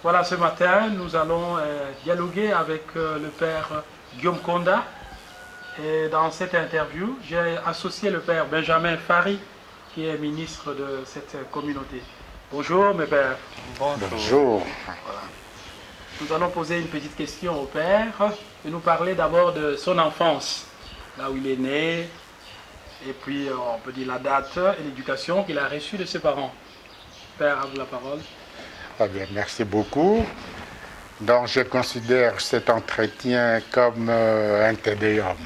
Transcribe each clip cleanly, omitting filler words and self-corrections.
Voilà, ce matin, nous allons dialoguer avec le père Guillaume Konda. Et dans cette interview, j'ai associé le père Benjamin Fari, qui est ministre de cette communauté. Bonjour, mes pères. Bonjour. Voilà. Nous allons poser une petite question au père et nous parler d'abord de son enfance, là où il est né, et puis on peut dire la date et l'éducation qu'il a reçue de ses parents. Père, à vous la parole. Ah bien, merci beaucoup. Donc, je considère cet entretien comme un tédéum.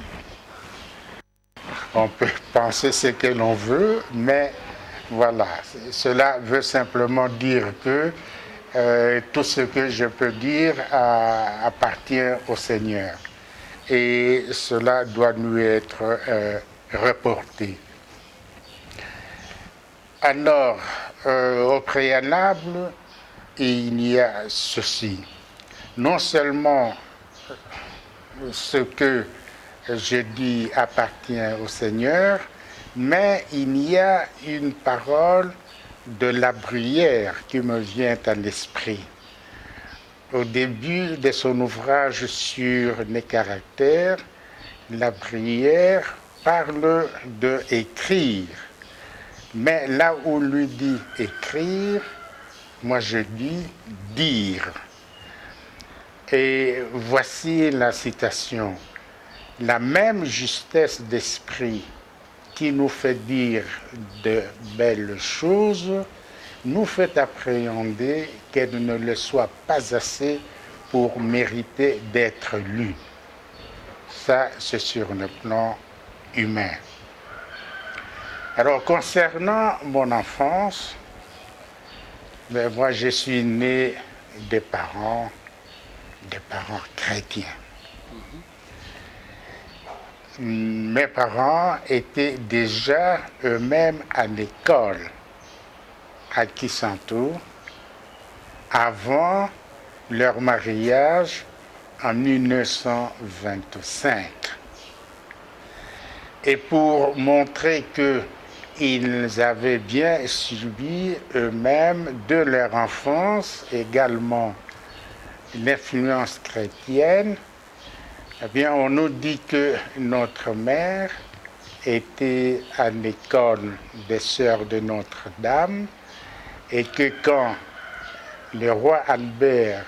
On peut penser ce que l'on veut, mais voilà, cela veut simplement dire que tout ce que je peux dire appartient au Seigneur. Et cela doit nous être reporté. Alors, au préalable, il y a ceci. Non seulement ce que je dis appartient au Seigneur, mais il y a une parole de la Bruyère qui me vient à l'esprit. Au début de son ouvrage sur les caractères, la Bruyère parle de écrire. Mais là où lui dit écrire, moi je dis dire. Et voici la citation. La même justesse d'esprit qui nous fait dire de belles choses nous fait appréhender qu'elles ne le soient pas assez pour mériter d'être lues. Ça, c'est sur le plan humain. Alors, concernant mon enfance, moi, je suis né des parents chrétiens. Mes parents étaient déjà eux-mêmes à l'école à Kisantu avant leur mariage en 1925. Et pour montrer qu'ils avaient bien subi eux-mêmes de leur enfance également l'influence chrétienne, eh bien, on nous dit que notre mère était à l'école des Sœurs de Notre-Dame et que quand le roi Albert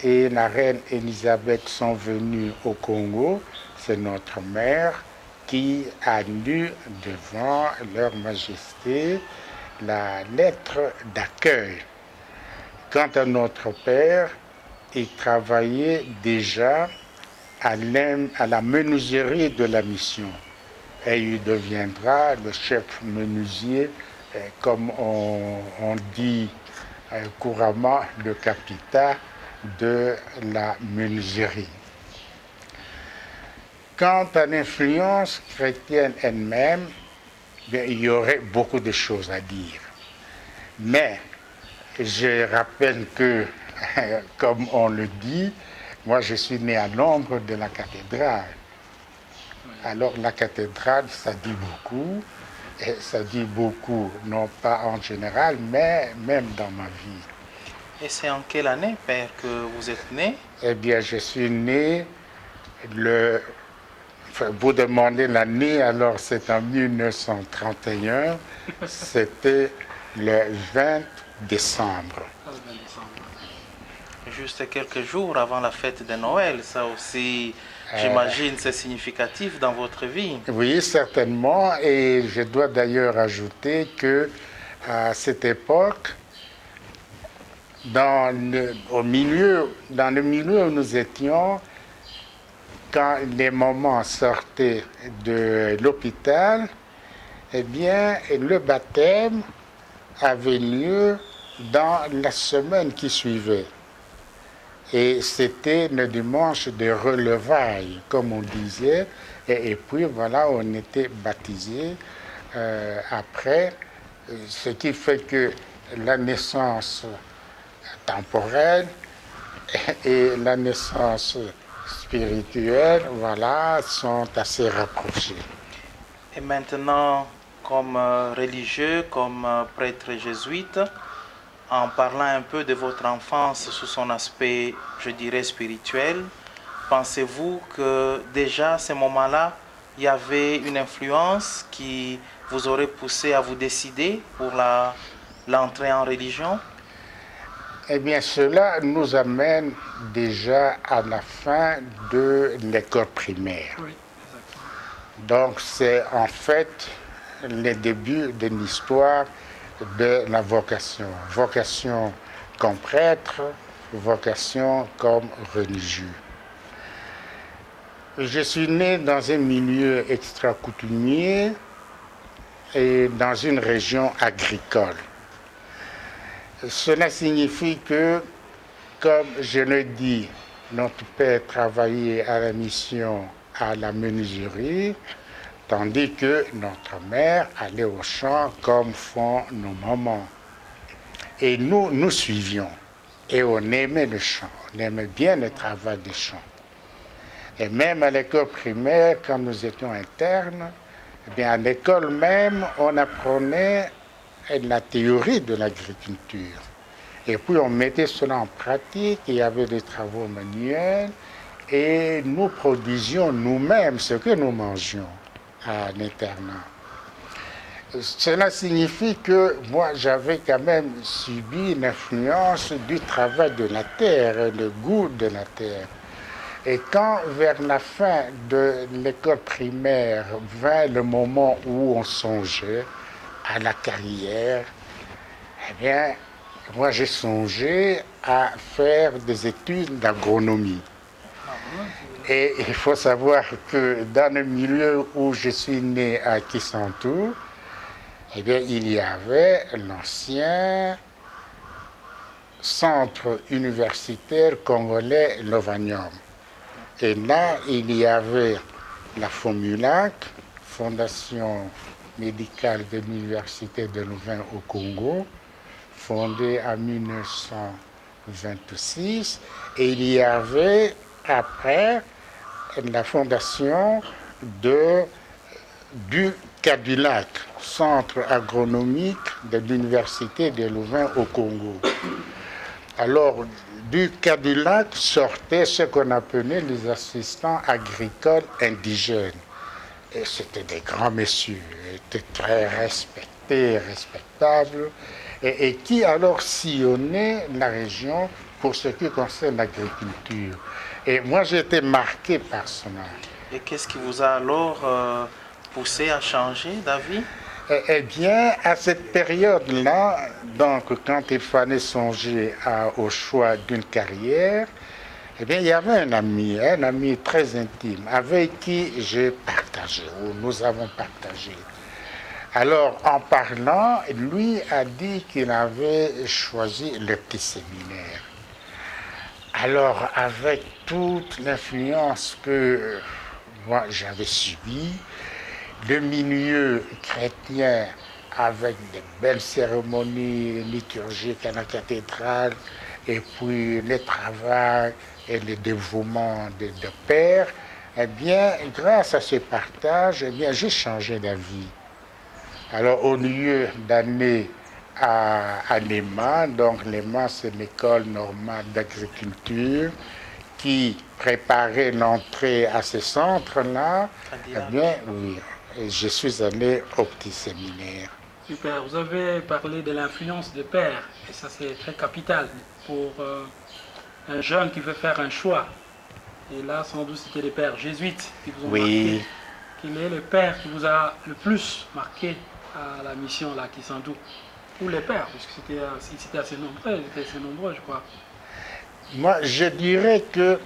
et la reine Élisabeth sont venus au Congo, c'est notre mère qui a lu devant leur majesté la lettre d'accueil. Quant à notre père, il travaillait déjà à la menuiserie de la mission. Et il deviendra le chef menuisier, comme on dit couramment, le capitaine de la menuiserie. Quant à l'influence chrétienne elle-même, il y aurait beaucoup de choses à dire. Mais je rappelle que, comme on le dit, moi je suis né à l'ombre de la cathédrale. Alors la cathédrale, ça dit beaucoup, et ça dit beaucoup, non pas en général, mais même dans ma vie. Et c'est en quelle année, père, que vous êtes né? Eh bien, je suis né vous demandez l'année, alors c'est en 1931, c'était le 20 décembre. Juste quelques jours avant la fête de Noël, ça aussi, j'imagine, c'est significatif dans votre vie. Oui, certainement, et je dois d'ailleurs ajouter que à cette époque, dans le milieu où nous étions, quand les mamans sortaient de l'hôpital, eh bien, le baptême avait lieu dans la semaine qui suivait. Et c'était le dimanche de relevailles, comme on disait. Et puis, voilà, on était baptisés après. Ce qui fait que la naissance temporelle et la naissance spirituelle, voilà, sont assez rapprochées. Et maintenant, comme religieux, comme prêtre jésuite, en parlant un peu de votre enfance sous son aspect, je dirais, spirituel, pensez-vous que déjà à ce moment-là, il y avait une influence qui vous aurait poussé à vous décider pour l'entrée en religion? Eh bien, cela nous amène déjà à la fin de l'école primaire. Oui, exactement. Donc, c'est en fait le début d'une histoire de la vocation. Vocation comme prêtre, vocation comme religieux. Je suis né dans un milieu extra-coutumier et dans une région agricole. Cela signifie que, comme je le dis, notre père travaillait à la mission à la menuiserie, tandis que notre mère allait au champ comme font nos mamans. Et nous suivions. Et on aimait le champ, on aimait bien le travail des champs. Et même à l'école primaire, quand nous étions internes, eh bien à l'école même, on apprenait la théorie de l'agriculture. Et puis on mettait cela en pratique, il y avait des travaux manuels, et nous produisions nous-mêmes ce que nous mangions à l'internat. Cela signifie que moi j'avais quand même subi l'influence du travail de la terre, le goût de la terre. Et quand vers la fin de l'école primaire vint le moment où on songeait à la carrière, eh bien, moi j'ai songé à faire des études d'agronomie. Et il faut savoir que dans le milieu où je suis né à Kisantu, eh bien, il y avait l'ancien centre universitaire congolais Lovanium. Et là, il y avait la FOMULAC, Fondation médicale de l'Université de Louvain au Congo, fondée en 1926. Et il y avait après la fondation du Cadulac, centre agronomique de l'Université de Louvain au Congo. Alors, du Cadulac sortaient ce qu'on appelait les assistants agricoles indigènes. Et c'était des grands messieurs, étaient très respectés, respectables, et qui alors sillonnaient la région pour ce qui concerne l'agriculture. Et moi, j'ai été marqué par cela. Et qu'est-ce qui vous a alors poussé à changer d'avis? Eh bien, à cette période-là, donc quand il fallait songer au choix d'une carrière, eh bien, il y avait un ami très intime, avec qui j'ai partagé, ou nous avons partagé. Alors, en parlant, lui a dit qu'il avait choisi le petit séminaire. Alors, avec toute l'influence que moi j'avais subie, le milieu chrétien avec des belles cérémonies liturgiques à la cathédrale, et puis le travail et le dévouement de père, eh bien, grâce à ce partage, eh bien, j'ai changé d'avis. Alors, au lieu d'aller à l'EMA, donc l'EMA, c'est l'école normale d'agriculture, qui préparait l'entrée à ce centre-là, eh bien, oui, je suis allé au petit séminaire. Super, vous avez parlé de l'influence de père, et ça c'est très capital pour un jeune qui veut faire un choix. Et là, sans doute, c'était les pères jésuites qui vous ont marqué. Quel est le père qui vous a le plus marqué à la mission là, qui s'en doute? Ou les pères, parce que c'était assez nombreux, ils étaient assez nombreux, je crois. Moi, je dirais que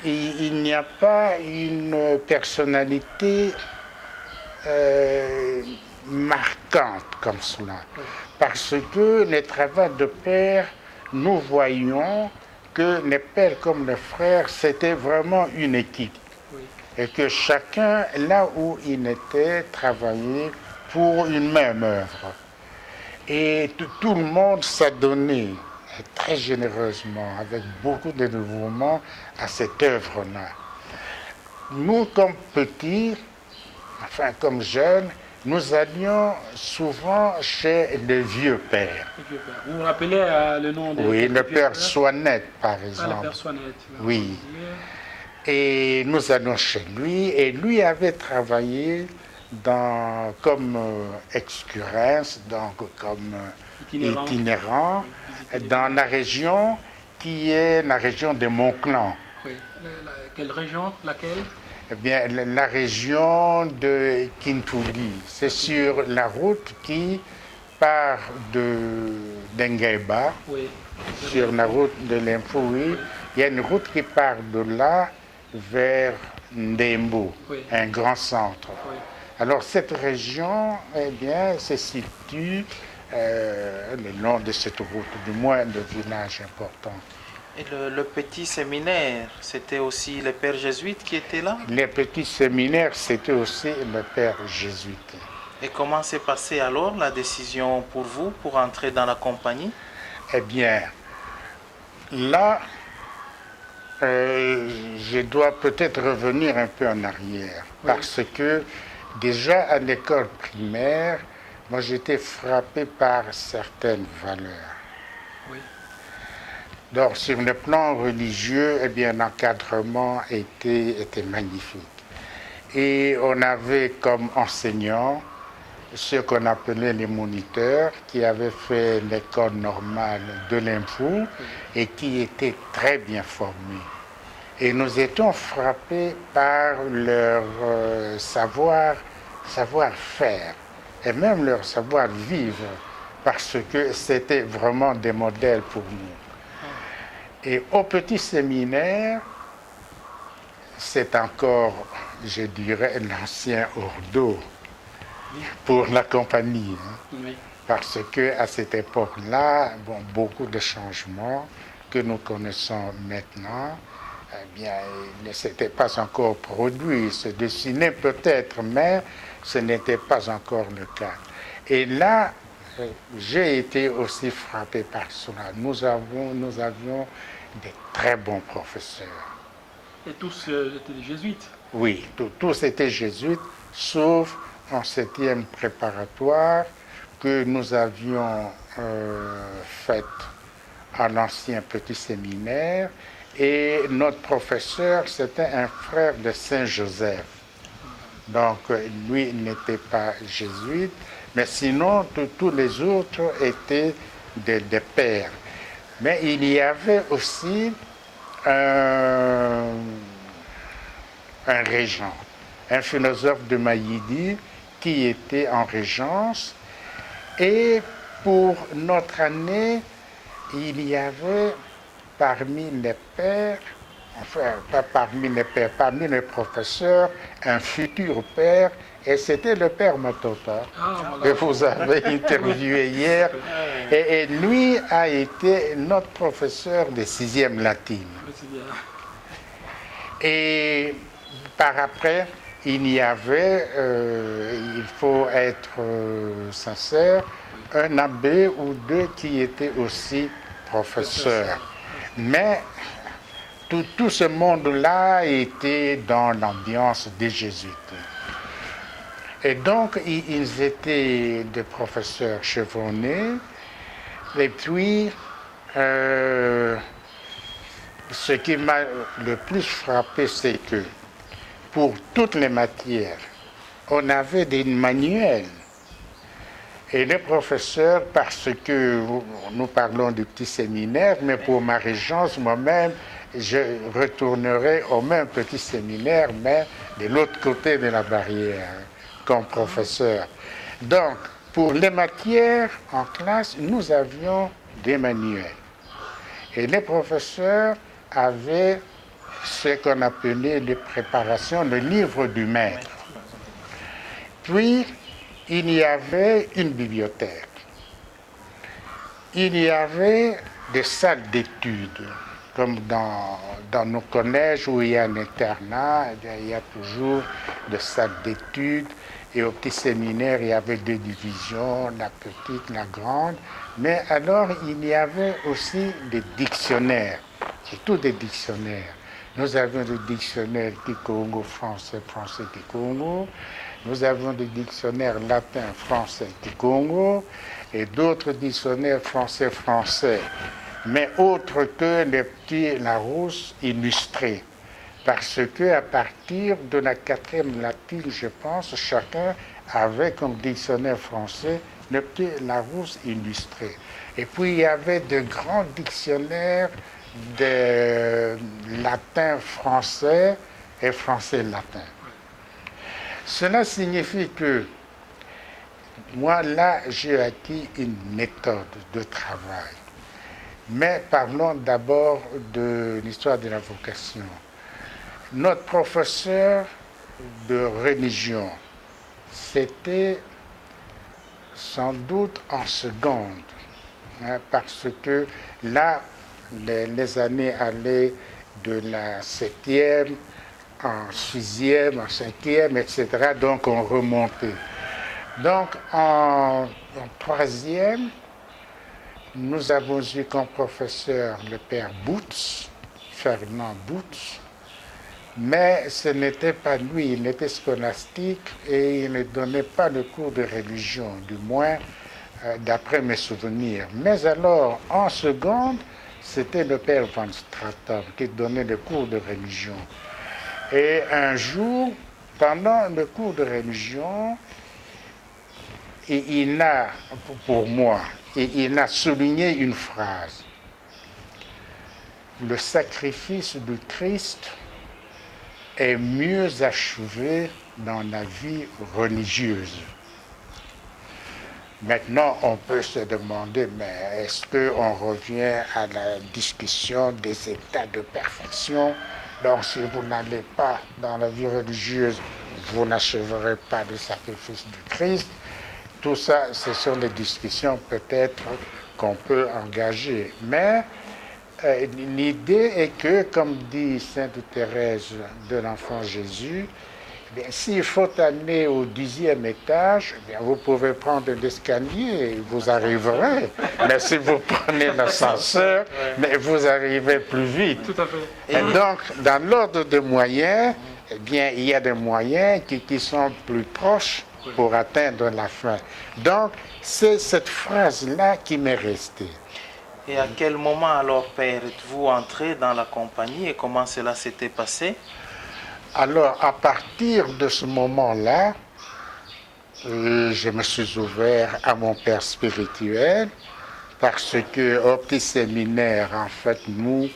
il n'y a pas une personnalité marquante comme cela. Parce que les travaux de père, nous voyons que les pères comme les frères, c'était vraiment une équipe. Oui. Et que chacun, là où il était, travaillait pour une même œuvre. Et tout le monde s'adonnait très généreusement, avec beaucoup de dévouement à cette œuvre-là. Nous, comme petits, enfin comme jeunes, nous allions souvent chez le vieux père. Vous vous rappelez le nom de Oui, le vieux père Soinette, par Ah, exemple. le père Soinette. Oui. Et nous allions chez lui, et lui avait travaillé comme excurrence, donc comme itinérant, dans la région qui est la région de Montclan. Oui. Quelle région? Laquelle? Eh bien, la région de Kintuli. C'est sur la route qui part d'Engueba, Oui. sur la route de l'Infoui. Il y a une route qui part de là vers Ndembo, oui. Un grand centre. Oui. Alors cette région, eh bien, se situe le long de cette route, du moins de villages importants. Et le petit séminaire, c'était aussi les pères jésuites qui étaient là? Les petits séminaires, c'était aussi le père jésuite. Et comment s'est passée alors la décision pour vous pour entrer dans la compagnie? Eh bien, là, je dois peut-être revenir un peu en arrière, parce que déjà à l'école primaire, moi j'étais frappé par certaines valeurs. Oui. Donc sur le plan religieux, eh bien, l'encadrement était magnifique. Et on avait comme enseignants ceux qu'on appelait les moniteurs, qui avaient fait l'école normale de l'Infou et qui étaient très bien formés. Et nous étions frappés par leur savoir-faire et même leur savoir-vivre, parce que c'était vraiment des modèles pour nous. Et au petit séminaire, c'est encore, je dirais, l'ancien Ordo pour la compagnie. Oui. Parce qu'à cette époque-là, bon, beaucoup de changements que nous connaissons maintenant, eh bien, ne s'étaient pas encore produits, se dessinaient peut-être, mais ce n'était pas encore le cas. Et là, j'ai été aussi frappé par cela. Nous avions des très bons professeurs. Et tous étaient des jésuites? Oui, tous étaient jésuites, sauf en 7e préparatoire que nous avions faite à l'ancien petit séminaire. Et notre professeur, c'était un frère de Saint-Joseph. Donc, lui n'était pas jésuite, mais sinon, tous les autres étaient des pères. Mais il y avait aussi un régent, un philosophe de Maïdi qui était en régence. Et pour notre année, il y avait parmi les pères, enfin pas parmi les pères, parmi les professeurs, un futur père, et c'était le père Matota, que vous avez interviewé hier. Et lui a été notre professeur de 6e latine. Et par après, il y avait, il faut être sincère, un abbé ou deux qui étaient aussi professeurs. Mais tout ce monde-là était dans l'ambiance des jésuites. Et donc, ils étaient des professeurs chevronnés. Et puis, ce qui m'a le plus frappé, c'est que pour toutes les matières, on avait des manuels. Et les professeurs, parce que nous parlons du petit séminaire, mais pour ma régence, moi-même, je retournerai au même petit séminaire, mais de l'autre côté de la barrière, comme professeur. Donc, pour les matières en classe, nous avions des manuels. Et les professeurs avaient ce qu'on appelait les préparations, le livre du maître. Puis, il y avait une bibliothèque. Il y avait des salles d'études, comme dans nos collèges où il y a un internat, il y a toujours des salles d'études. Et au petit séminaire, il y avait 2 divisions, la petite, la grande. Mais alors, il y avait aussi des dictionnaires, surtout des dictionnaires. Nous avions le dictionnaire Kikongo français, français Kikongo. Nous avions des dictionnaires latin, français du Congo et d'autres dictionnaires français, mais autres que les petits Larousse illustrés. Parce qu'à partir de la 4e latine, je pense, chacun avait comme dictionnaire français le petit Larousse illustré. Et puis il y avait de grands dictionnaires de latin français et français latin. Cela signifie que moi là j'ai acquis une méthode de travail. Mais parlons d'abord de l'histoire de la vocation. Notre professeur de religion, c'était sans doute en seconde, hein, parce que là, les années allaient de la 7e en 6e, en 5e, etc. Donc on remontait. Donc en 3e, nous avons eu comme professeur le père Boots, Fernand Boots, mais ce n'était pas lui, il était scolastique et il ne donnait pas le cours de religion, du moins d'après mes souvenirs. Mais alors, en seconde, c'était le père Van Stratum qui donnait le cours de religion. Et un jour, pendant le cours de religion, il a, pour moi, il a souligné une phrase. Le sacrifice du Christ est mieux achevé dans la vie religieuse. Maintenant, on peut se demander, mais est-ce qu'on revient à la discussion des états de perfection? Donc, si vous n'allez pas dans la vie religieuse, vous n'achèverez pas le sacrifice du Christ. Tout ça, ce sont des discussions peut-être qu'on peut engager. Mais l'idée est que, comme dit Sainte Thérèse de l'Enfant Jésus, s'il faut aller au 10e étage, vous pouvez prendre l'escalier et vous arriverez. Mais si vous prenez l'ascenseur, mais vous arrivez plus vite. Tout à fait. Et donc, dans l'ordre des moyens, eh bien, il y a des moyens qui sont plus proches pour atteindre la fin. Donc, c'est cette phrase-là qui m'est restée. Et à quel moment alors, Père, êtes-vous entré dans la compagnie et comment cela s'était passé? Alors, à partir de ce moment-là, je me suis ouvert à mon père spirituel parce qu'au petit séminaire, en fait, nous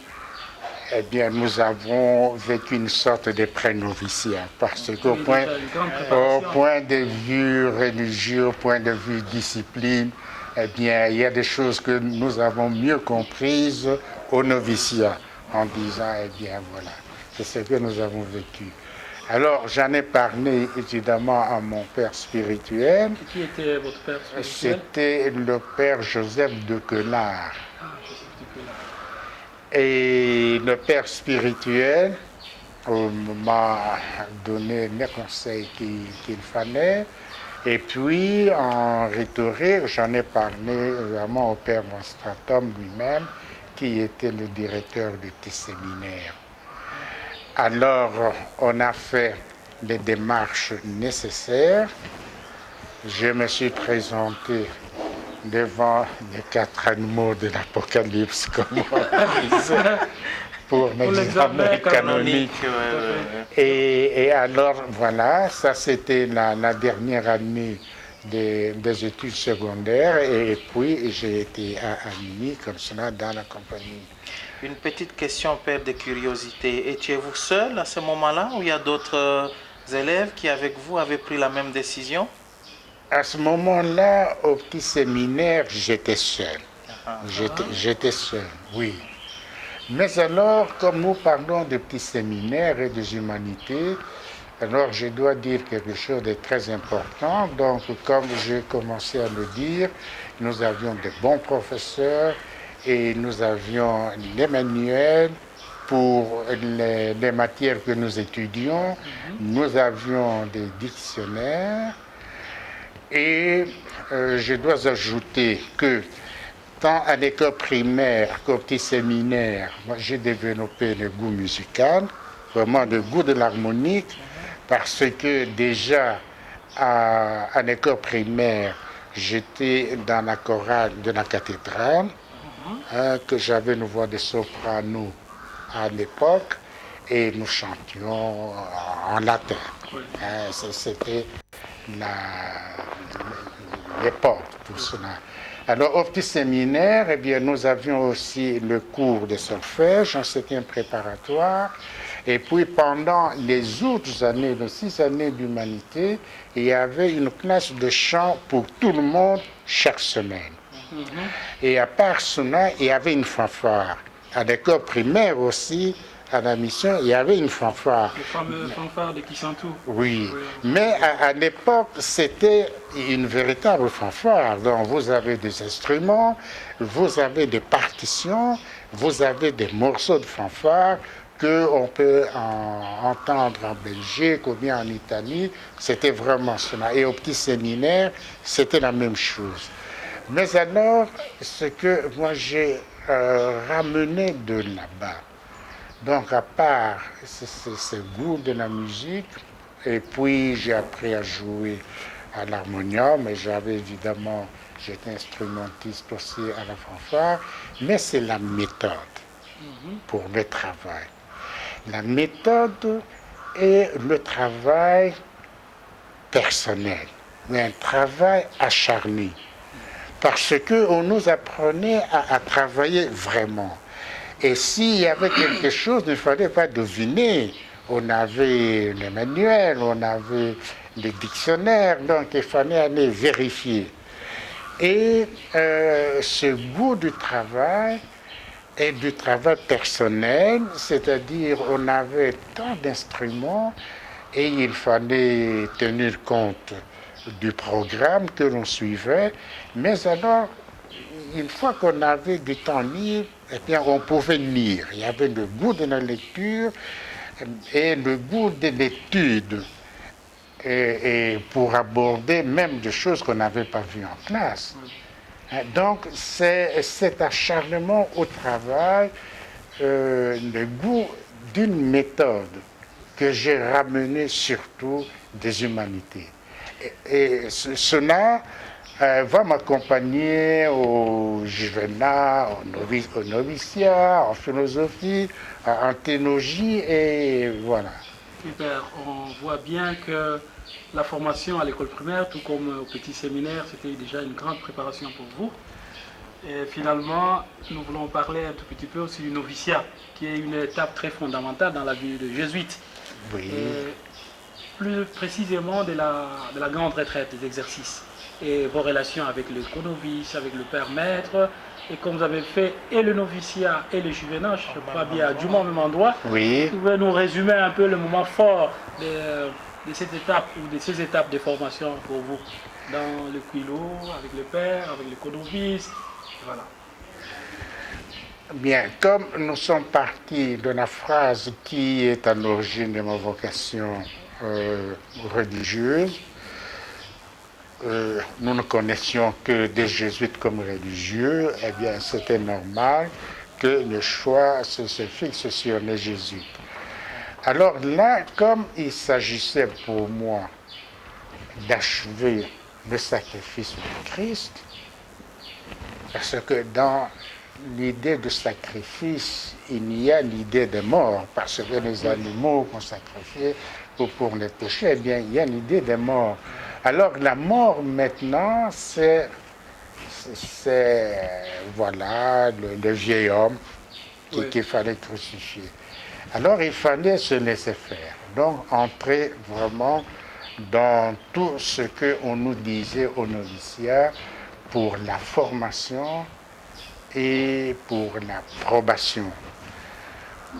avons vécu une sorte de pré-noviciat parce qu'au point de vue religieux, au point de vue discipline, il y a des choses que nous avons mieux comprises au noviciat en disant, voilà. C'est ce que nous avons vécu. Alors, j'en ai parlé évidemment à mon père spirituel. Et qui était votre père spirituel? C'était le père Joseph de Quelard. Ah, Joseph de Quelard. Et le père spirituel m'a donné les conseils qu'il fallait. Et puis, en rhétorique, j'en ai parlé vraiment au père Van Stratum lui-même, qui était le directeur du petit séminaire. Alors, on a fait les démarches nécessaires. Je me suis présenté devant les 4 animaux de l'Apocalypse, comme on disait, pour l'examen canonique. Et alors, voilà, ça c'était la dernière année des études secondaires. Et puis, j'ai été admis comme cela dans la compagnie. Une petite question, Père, de curiosité. Étiez-vous seul à ce moment-là ou il y a d'autres élèves qui, avec vous, avaient pris la même décision? À ce moment-là, au petit séminaire, j'étais seul. J'étais seul, oui. Mais alors, comme nous parlons de petits séminaires et des humanités, alors je dois dire quelque chose de très important. Donc, comme j'ai commencé à le dire, nous avions de bons professeurs, et nous avions les manuels pour les matières que nous étudions. Nous avions des dictionnaires. Et je dois ajouter que tant à l'école primaire qu'au petit séminaire, moi j'ai développé le goût musical, vraiment le goût de l'harmonique, parce que déjà à l'école primaire, j'étais dans la chorale de la cathédrale, que j'avais une voix de soprano à l'époque, et nous chantions en latin. C'était l'époque, tout cela. Alors, au petit séminaire, eh bien, nous avions aussi le cours de solfège en 7e préparatoire. Et puis, pendant les autres années, les 6 années d'humanité, il y avait une classe de chant pour tout le monde chaque semaine. Et à part cela, il y avait une fanfare. À l'école primaire aussi, à la mission, il y avait une fanfare. Le fameux fanfare de Kissantou. Oui, mais à l'époque, c'était une véritable fanfare. Donc, vous avez des instruments, vous avez des partitions, vous avez des morceaux de fanfare qu'on peut entendre en Belgique ou bien en Italie. C'était vraiment cela. Et au petit séminaire, c'était la même chose. Mais alors, ce que moi j'ai ramené de là-bas, donc à part ce goût de la musique, et puis j'ai appris à jouer à l'harmonium, et j'étais instrumentiste aussi à la fanfare, mais c'est la méthode pour le travail. La méthode est le travail personnel, mais un travail acharné. Parce qu'on nous apprenait à travailler vraiment. Et s'il y avait quelque chose, il ne fallait pas deviner. On avait les manuels, on avait les dictionnaires, donc il fallait aller vérifier. Et ce goût du travail est du travail personnel, c'est-à-dire on avait tant d'instruments et il fallait tenir compte du programme que l'on suivait, mais alors, une fois qu'on avait du temps libre, eh bien, on pouvait lire. Il y avait le goût de la lecture et le goût de l'étude, et pour aborder même des choses qu'on n'avait pas vues en classe. Donc, c'est cet acharnement au travail, le goût d'une méthode que j'ai ramené surtout des humanités. Et cela va m'accompagner au juvénat, au noviciat, en philosophie, en théologie, et voilà. Super, on voit bien que la formation à l'école primaire, tout comme au petit séminaire, c'était déjà une grande préparation pour vous. Et finalement, nous voulons parler un tout petit peu aussi du noviciat, qui est une étape très fondamentale dans la vie de jésuite. Oui. Et plus précisément de la grande retraite des exercices et vos relations avec le conovice, avec le père maître. Et comme vous avez fait et le noviciat et le juvénat, je crois bien du même endroit, Oui. vous pouvez nous résumer un peu le moment fort de cette étape ou de ces étapes de formation pour vous dans le Quilo, avec le père, avec le conovice, voilà. Bien, comme nous sommes partis de la phrase qui est à l'origine de ma vocation religieuse, nous ne connaissions que des jésuites comme religieux, eh bien c'était normal que le choix se fixe sur les jésuites. Alors là, comme il s'agissait pour moi d'achever le sacrifice du Christ, parce que dans l'idée de sacrifice, il y a l'idée de mort, parce que les animaux qu'on sacrifiait pour les péchés, eh bien, il y a l'idée de mort. Alors, la mort, maintenant, c'est voilà, le vieil homme qu'il fallait crucifier. Alors, il fallait se laisser faire. Donc, entrer vraiment dans tout ce qu'on nous disait au noviciat pour la formation et pour la probation.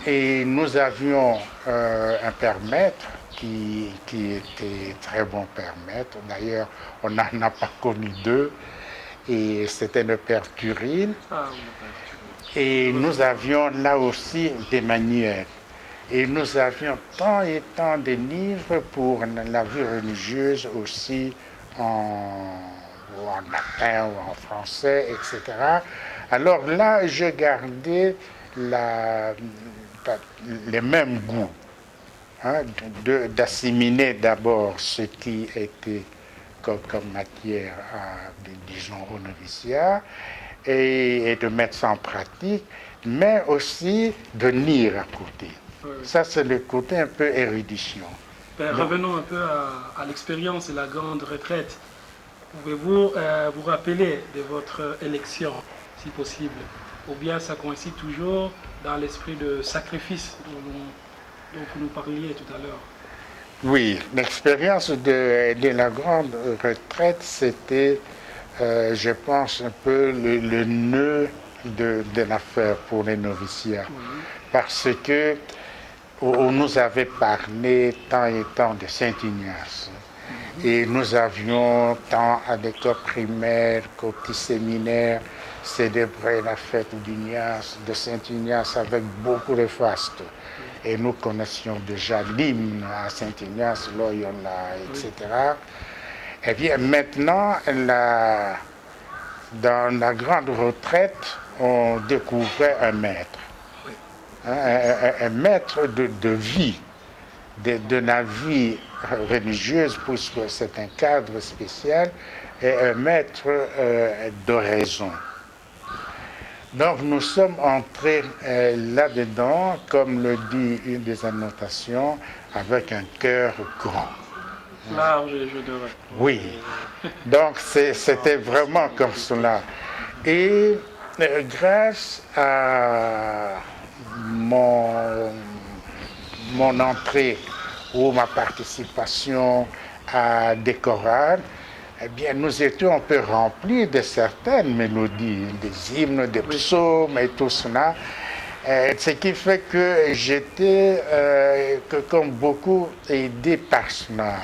Et nous avions un père maître qui était très bon père maître. D'ailleurs, on n'en a pas connu deux. Et c'était le père Turine. Et nous avions là aussi des manuels. Et nous avions tant et tant de livres pour la vie religieuse aussi en latin ou en français, etc. Alors là, je gardais les mêmes goûts. hein, d'assimiler d'abord ce qui était comme matière, disons, au noviciat, et de mettre ça en pratique, mais aussi de lire à côté. Oui. Ça, c'est le côté un peu érudition. Revenons un peu à l'expérience et la grande retraite. Pouvez-vous vous rappeler de votre élection, si possible? Ou bien ça coïncide toujours dans l'esprit de sacrifice dont vous nous parliez tout à l'heure? Oui, l'expérience de la grande retraite, c'était, je pense, un peu le nœud de l'affaire pour les noviciats. Oui. Parce que on nous avait parlé tant et tant de Saint-Ignace. Et nous avions, tant à l'école primaire qu'au petit séminaire, célébré la fête d'Ignace, de Saint-Ignace avec beaucoup de faste. Et nous connaissions déjà l'hymne à Saint-Ignace, Loyola, etc. Et bien maintenant, dans la grande retraite, on découvrait un maître. Un maître de vie, de la vie religieuse, puisque c'est un cadre spécial, et un maître d'oraison. Donc nous sommes entrés là-dedans, comme le dit une des annotations, avec un cœur grand. Large et généreux. Oui, donc c'était vraiment comme cela. Et grâce à mon entrée ou ma participation à des chorales, eh bien, nous étions un peu remplis de certaines mélodies, des hymnes, des psaumes et tout cela. Ce qui fait que j'étais, comme beaucoup, aidé par cela.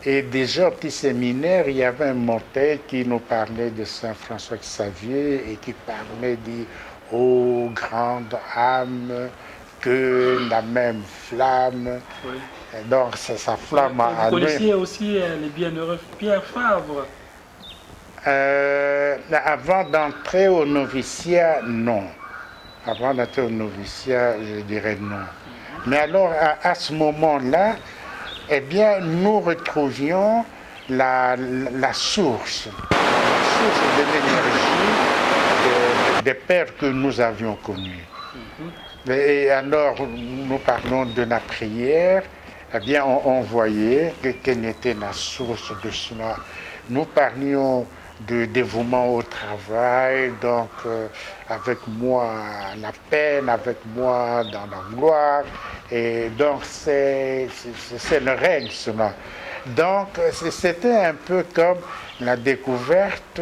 Et déjà au petit séminaire, il y avait un motet qui nous parlait de Saint François Xavier et qui parlait dit ô grande âme, que la même flamme. Oui. Et donc c'est sa flamme à Vous lui. connaissiez aussi les bienheureux Pierre Favre? Avant d'entrer au noviciat, non. Avant d'entrer au noviciat, je dirais non. Mais alors, à ce moment-là, eh bien, nous retrouvions la source de l'énergie des pères que nous avions connus. Et alors, nous parlons de la prière, eh bien, on voyait quelle était la source de cela. Nous parlions de dévouement au travail, donc avec moi la peine, avec moi dans la gloire, et donc c'est le règne cela. Donc c'était un peu comme la découverte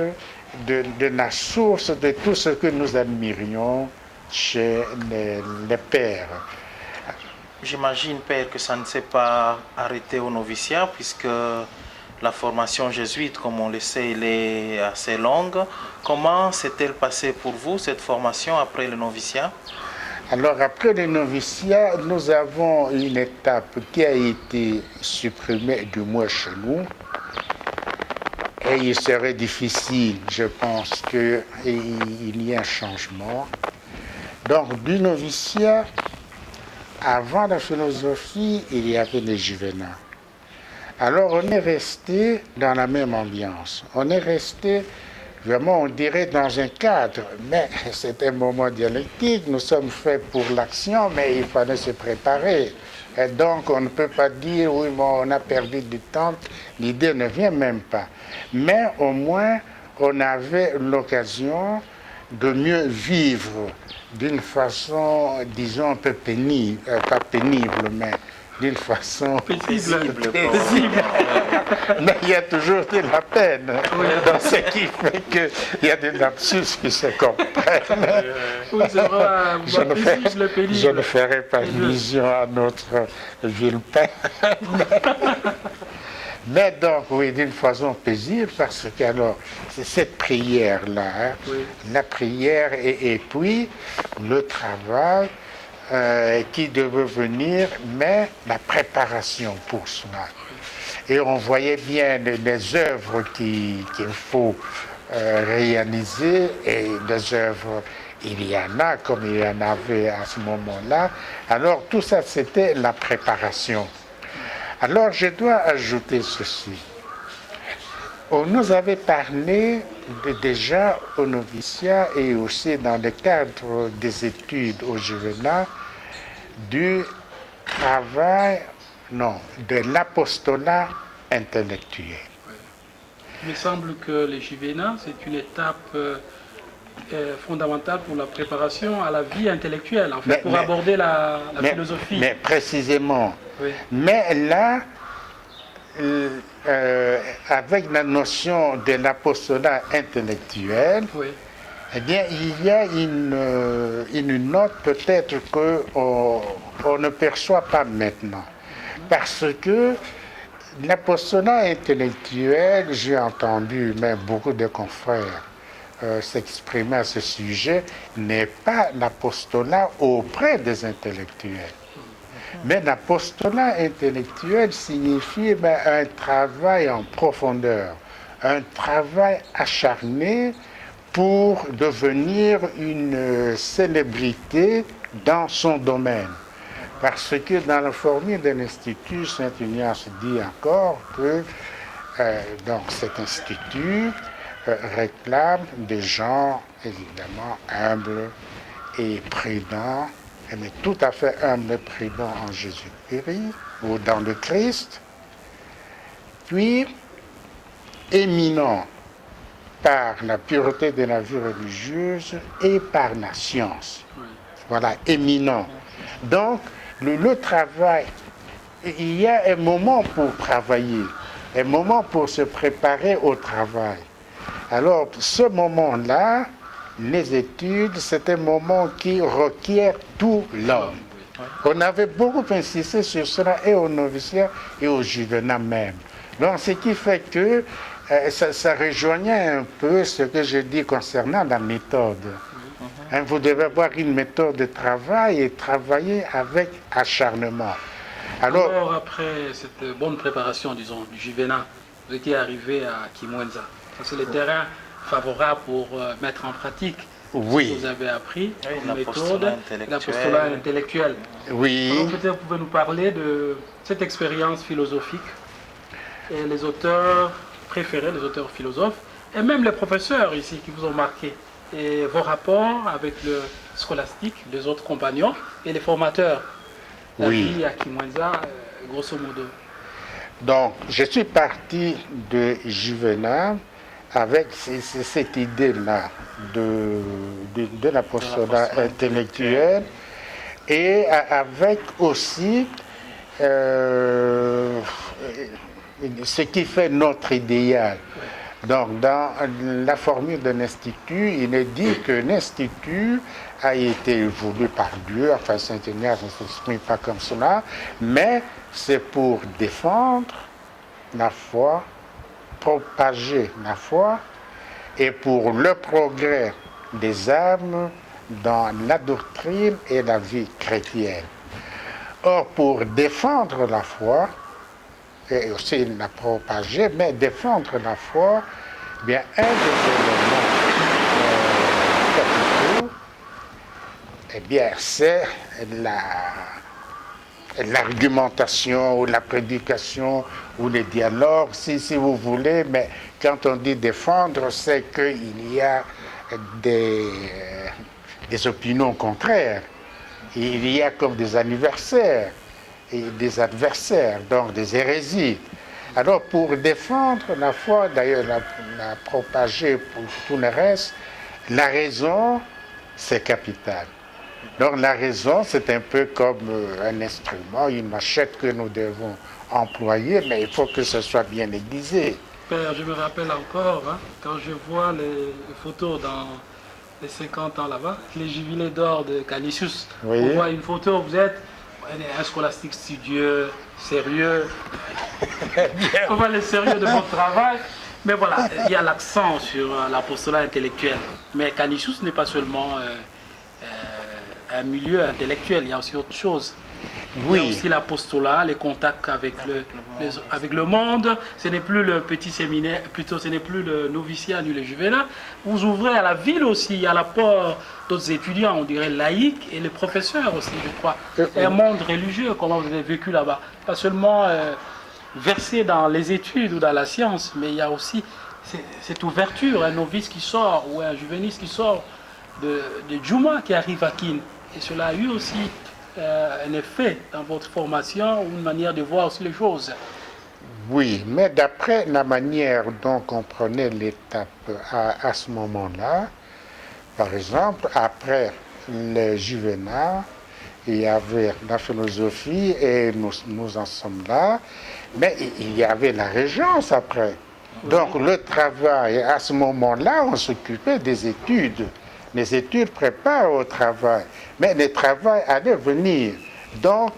de la source de tout ce que nous admirions chez les pères. J'imagine, Père, que ça ne s'est pas arrêté au noviciat, puisque la formation jésuite, comme on le sait, elle est assez longue. Comment s'est-elle passée pour vous, cette formation, après le noviciat? Alors, après le noviciat, nous avons une étape qui a été supprimée, du moins chez nous. Et il serait difficile, je pense, qu'il y ait un changement. Donc, du noviciat, avant la philosophie, il y avait les juvénats. Alors on est resté dans la même ambiance. On est resté vraiment, on dirait, dans un cadre. Mais c'est un moment dialectique. Nous sommes faits pour l'action, mais il fallait se préparer. Et donc on ne peut pas dire, oui, bon, on a perdu du temps. L'idée ne vient même pas. Mais au moins, on avait l'occasion de mieux vivre d'une façon, disons, un peu pénible, pas pénible, mais d'une façon paisible. Mais il y a toujours de la peine, dans ce qui fait qu'il y a des lapsus qui se comprennent. Oui, c'est vrai, je ne ferai pas allusion à notre Villepin. Mais donc, oui, d'une façon paisible, parce que alors, c'est cette prière-là, hein, oui. La prière et puis le travail qui devait venir, mais la préparation pour cela. Et on voyait bien les œuvres qu'il faut réaliser, et des œuvres il y en a comme il y en avait à ce moment-là. Alors tout ça, c'était la préparation. Alors je dois ajouter ceci. On nous avait parlé déjà au noviciat et aussi dans le cadre des études au Juvénat du travail, non, de l'apostolat intellectuel. Il me semble que les Juvénat, c'est une étape fondamentale pour la préparation à la vie intellectuelle, en fait, pour aborder la philosophie. Mais précisément. Oui. Mais là, avec la notion de l'apostolat intellectuel, Oui. eh bien, il y a une note peut-être qu'on ne perçoit pas maintenant. Parce que l'apostolat intellectuel, j'ai entendu même beaucoup de confrères s'exprimer à ce sujet, n'est pas l'apostolat auprès des intellectuels. Mais l'apostolat intellectuel signifie un travail en profondeur, un travail acharné pour devenir une célébrité dans son domaine. Parce que dans la formule de l'Institut, Saint-Ignace dit encore que donc cet institut réclame des gens évidemment humbles et prudents, mais tout à fait humbles et prudents en Jésus-Christ ou dans le Christ, puis éminents par la pureté de la vie religieuse et par la science. Voilà, éminent. Donc, le travail, il y a un moment pour travailler, un moment pour se préparer au travail. Alors, ce moment-là, les études, c'est un moment qui requiert tout l'homme. On avait beaucoup insisté sur cela et au noviciat et au Juvénat même. Donc, ce qui fait que ça rejoignait un peu ce que je dis concernant la méthode. Hein, vous devez avoir une méthode de travail et travailler avec acharnement. Alors après cette bonne préparation, disons, du Juvénat, vous étiez arrivé à Kimwenza. C'est le terrain favorable pour mettre en pratique ce que vous avez appris, une méthode, l'apostolat intellectuel. Oui. Alors peut-être vous pouvez nous parler de cette expérience philosophique et les auteurs préférés, les auteurs philosophes, et même les professeurs ici qui vous ont marqué, et vos rapports avec le scolastique, les autres compagnons et les formateurs. La vie à Kimwenza, grosso modo. Donc, je suis parti de Juvénat avec cette idée-là de l'apostolat intellectuel et avec aussi ce qui fait notre idéal. Donc, dans la formule de l'Institut, il est dit que l'Institut a été voulu par Dieu, enfin Saint-Ignace ne s'exprime pas comme cela, mais c'est pour défendre la foi, propager la foi, et pour le progrès des âmes dans la doctrine et la vie chrétienne. Or, pour défendre la foi, et aussi la propager, mais défendre la foi, bien, un des éléments capitaux, eh bien, c'est l'argumentation ou la prédication ou les dialogues, si vous voulez, mais quand on dit défendre, c'est qu'il y a des opinions contraires. Il y a comme des anniversaires et des adversaires, donc des hérésies. Alors pour défendre la foi, d'ailleurs la propager pour tout le reste, la raison, c'est capital. Donc la raison, c'est un peu comme un instrument, une machette que nous devons employer, mais il faut que ce soit bien aiguisé. Père, je me rappelle encore, hein, quand je vois les photos dans les 50 ans là-bas, les jubilés d'or de Canisius, oui. On voit une photo, vous êtes un scolastique studieux, sérieux. On voit le sérieux de votre travail. Mais voilà, il y a l'accent sur l'apostolat intellectuel. Mais Canisius n'est pas seulement un milieu intellectuel, il y a aussi autre chose. Il y a aussi l'apostolat, les contacts avec avec le monde. Ce n'est plus le petit séminaire, plutôt ce n'est plus le noviciat ni le juvénat. Vous ouvrez à la ville aussi, à l'apport d'autres étudiants, on dirait laïcs, et les professeurs aussi, je crois. Un monde religieux, comment vous avez vécu là-bas. Pas seulement versé dans les études ou dans la science, mais il y a aussi cette ouverture, un novice qui sort ou un juvéniste qui sort de Djouma qui arrive à Kin. Et cela a eu aussi un effet dans votre formation ou une manière de voir aussi les choses. Oui, mais d'après la manière dont on prenait l'étape à ce moment-là, par exemple, après le juvénat, il y avait la philosophie et nous en sommes là, mais il y avait la régence après. Donc le travail, à ce moment-là, on s'occupait des études. Les études préparent au travail, mais le travail allait venir. Donc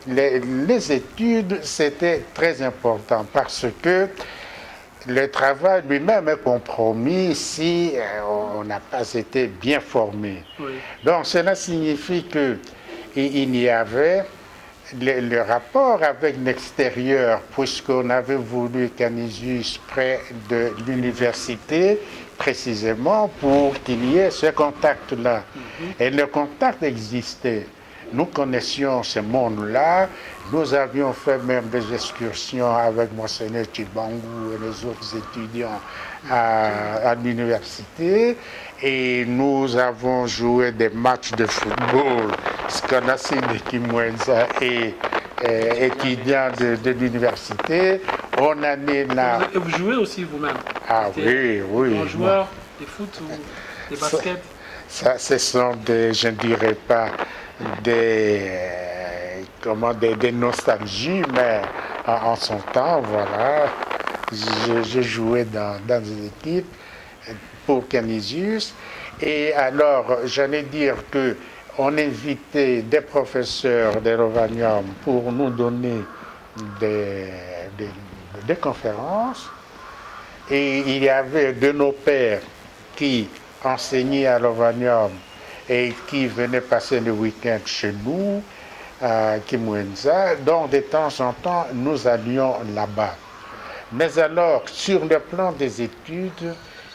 les études, c'était très important parce que le travail lui-même est compromis si on n'a pas été bien formé. Oui. Donc cela signifie qu'il y avait le rapport avec l'extérieur, puisqu'on avait voulu Canisius près de l'université, précisément pour qu'il y ait ce contact-là. Et le contact existait. Nous connaissions ce monde-là, nous avions fait même des excursions avec Monseigneur Chibangou et les autres étudiants à l'université, et nous avons joué des matchs de football, Skonassi Kimwenza et étudiants de l'université. On a né là. Et vous jouez aussi vous-même? Ah oui, oui. Un joueur de foot ou de basket? Ça, ce sont des, je ne dirais pas, des nostalgies, mais en son temps, voilà, je jouais dans des équipes pour Canisius. Et alors, j'allais dire qu'on invitait des professeurs de Rovanium pour nous donner des conférences. Et il y avait de nos pères qui enseignaient à Rovanium et qui venaient passer le week-end chez nous, à Kimwenza. Donc, de temps en temps, nous allions là-bas. Mais alors, sur le plan des études,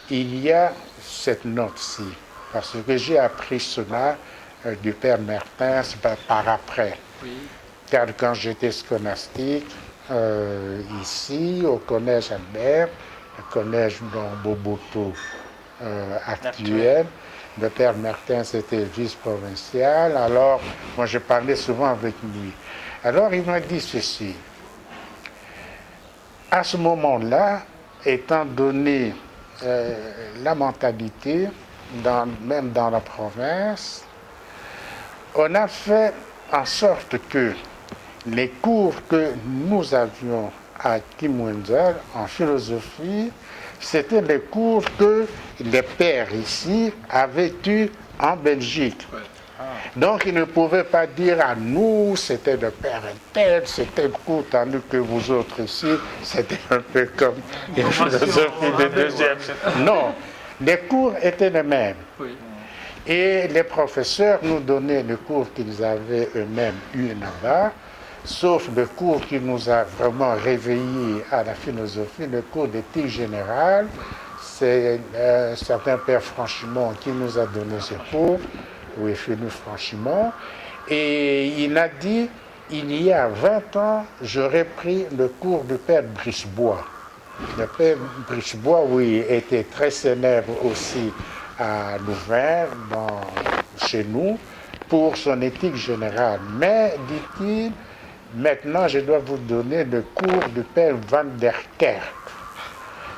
il y a cette note-ci, parce que j'ai appris cela du père Mertens par après. Oui. Car quand j'étais scolastique, ici, au collège Albert, le collège Boboto actuel, le père Mertens était vice-provincial, alors moi je parlais souvent avec lui. Alors il m'a dit ceci: à ce moment-là, étant donné la mentalité, même dans la province, on a fait en sorte que les cours que nous avions à Kimwenza en philosophie, c'était les cours que les pères ici avaient eus en Belgique. Donc ils ne pouvaient pas dire à nous, c'était le père tel, c'était le cours, tandis que vous autres ici, c'était un peu comme une philosophie de deuxième. Non, les cours étaient les mêmes. Et les professeurs nous donnaient le cours qu'ils avaient eux-mêmes eu là-bas, sauf le cours qui nous a vraiment réveillés à la philosophie, le cours d'éthique générale. C'est un certain père Franchimont qui nous a donné ce cours, oui, Philippe Franchimont, et il a dit, il y a 20 ans, j'aurais pris le cours du père Brisebois. Le père Brisebois, oui, était très célèbre aussi à Louvain, chez nous, pour son éthique générale. Mais, dit-il, maintenant, je dois vous donner le cours du père Van der Kerk.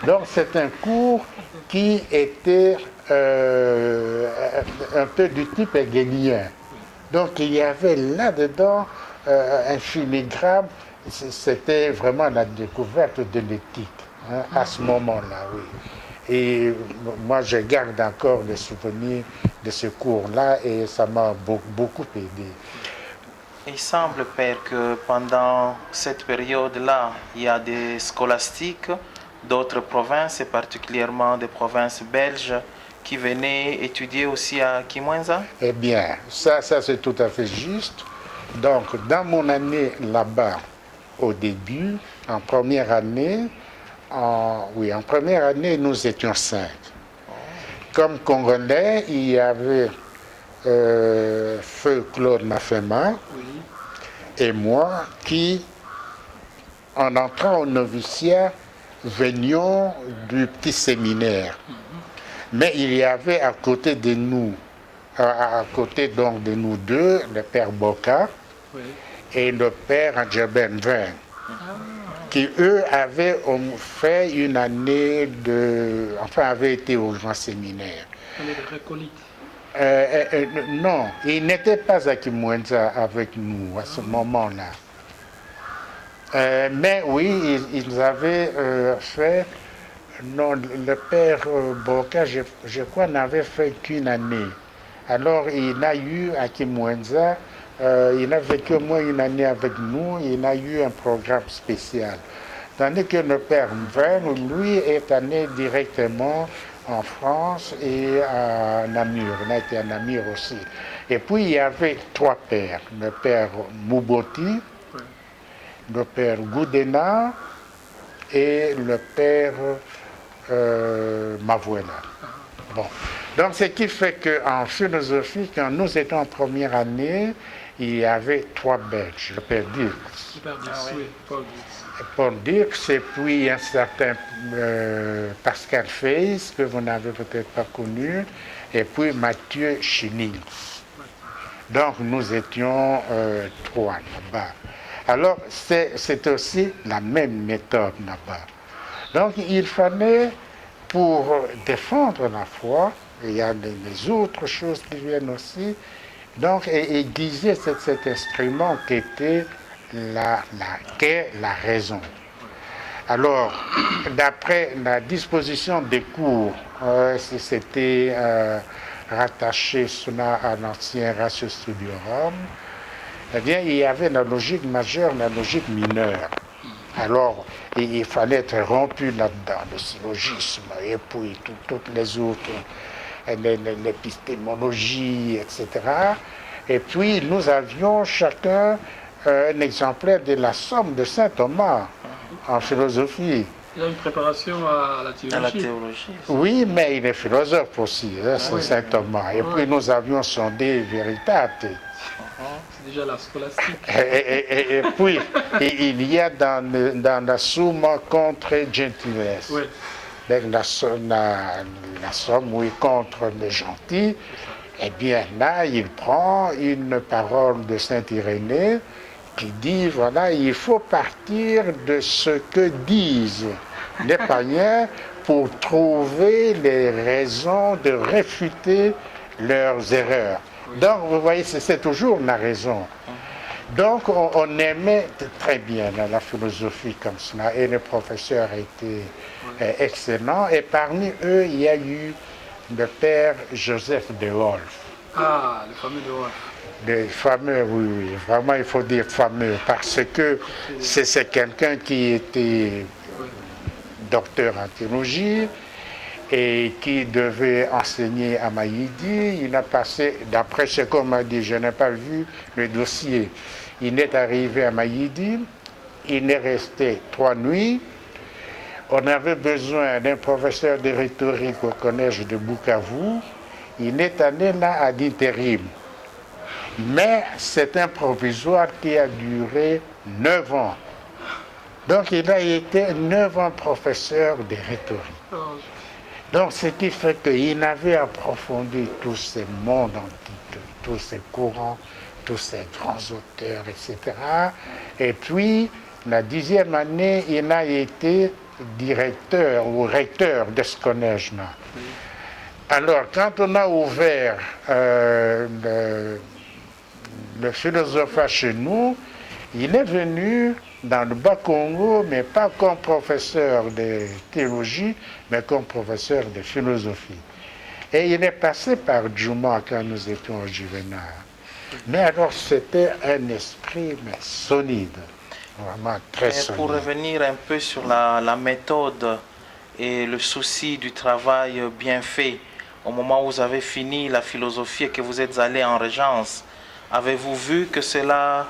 Donc, c'est un cours qui était un peu du type hegelien. Donc, il y avait là-dedans un filigrane. C'était vraiment la découverte de l'éthique, hein, à ce moment-là, oui. Et moi, je garde encore le souvenir de ce cours-là et ça m'a beaucoup aidé. Il semble, Père, que pendant cette période-là, il y a des scolastiques d'autres provinces, et particulièrement des provinces belges, qui venaient étudier aussi à Kimwenza? Eh bien, ça c'est tout à fait juste. Donc, dans mon année là-bas, au début, en première année, en première année, nous étions 5. Comme Congolais, il y avait Feu Claude Mafema et moi qui, en entrant au noviciat, venions du petit séminaire. Mais il y avait à côté de nous, à côté donc de nous deux, le père Boka et le père Adjaben Vin, qui eux avaient fait une année avaient été au grand séminaire. Non, ils n'étaient pas à Kimwenza avec nous à ce moment-là. Mais oui, ils avaient fait. Non, le père Boka, je crois, n'avait fait qu'une année. Alors, il a eu à Kimwenza, il a vécu au moins une année avec nous, il a eu un programme spécial. Tandis que le père Mver, lui, est allé directement en France et à Namur. Il a été à Namur aussi. Et puis, il y avait 3 pères. Le père Mouboti, le père Goudena et le père Mavouela. Bon. Donc, ce qui fait qu'en philosophie, quand nous étions en première année, il y avait 3 Belges. Le père Dirks. Le père Dirks, oui, Paul Paul Dirks, et puis un certain Pascal Feys, que vous n'avez peut-être pas connu, et puis Mathieu Chenil. Donc, nous étions 3 là-bas. Alors, c'est aussi la même méthode là-bas. Donc, il fallait, pour défendre la foi, il y a les autres choses qui viennent aussi, donc aiguiser cet instrument qui était la raison. Alors, d'après la disposition des cours, c'était rattaché cela à l'ancien Ratio Studiorum, eh bien, il y avait la logique majeure, la logique mineure. Alors, il fallait être rompu là-dedans, le syllogisme, et puis toutes les autres, l'épistémologie, etc. Et puis, nous avions chacun un exemplaire de la Somme de saint Thomas en philosophie. Il y a une préparation à la théologie. À la théologie. Oui, mais il est philosophe aussi, hein, c'est saint Thomas. Et puis, nous avions sondé Veritate. C'est déjà la scolastique. Et puis, il y a dans la Summa contre Gentiles. Oui. La somme, oui, contre les gentils. Eh bien, là, il prend une parole de saint Irénée qui dit, voilà, il faut partir de ce que disent les païens pour trouver les raisons de réfuter leurs erreurs. Donc, vous voyez, c'est toujours la raison. Donc, on aimait très bien la philosophie comme cela, et les professeurs étaient excellents, et parmi eux, il y a eu le père Joseph de Wolf. Ah, le fameux de Wolf. Le fameux, oui, vraiment, il faut dire fameux, parce que c'est quelqu'un qui était docteur en théologie, et qui devait enseigner à Maïdi. Il a passé, d'après ce qu'on m'a dit, je n'ai pas vu le dossier, il est arrivé à Maïdi, il est resté 3 nuits. On avait besoin d'un professeur de rhétorique au collège de Bukavu. Il est allé là à l'intérim. Mais c'est un provisoire qui a duré 9 ans. Donc il a été 9 ans professeur de rhétorique. Donc, ce qui fait qu'il avait approfondi tous ces mondes antiques, tous ces courants, tous ces grands auteurs, etc. Et puis, la 10e année, il a été directeur ou recteur de ce collège-là. Alors, quand on a ouvert le philosophat chez nous, il est venu dans le Bas-Congo, mais pas comme professeur de théologie, mais comme professeur de philosophie. Et il est passé par Djouma quand nous étions au Juvénal. Mais alors, c'était un esprit solide, vraiment très solide. Pour revenir un peu sur la méthode et le souci du travail bien fait, au moment où vous avez fini la philosophie et que vous êtes allé en régence, Avez-vous vu que cela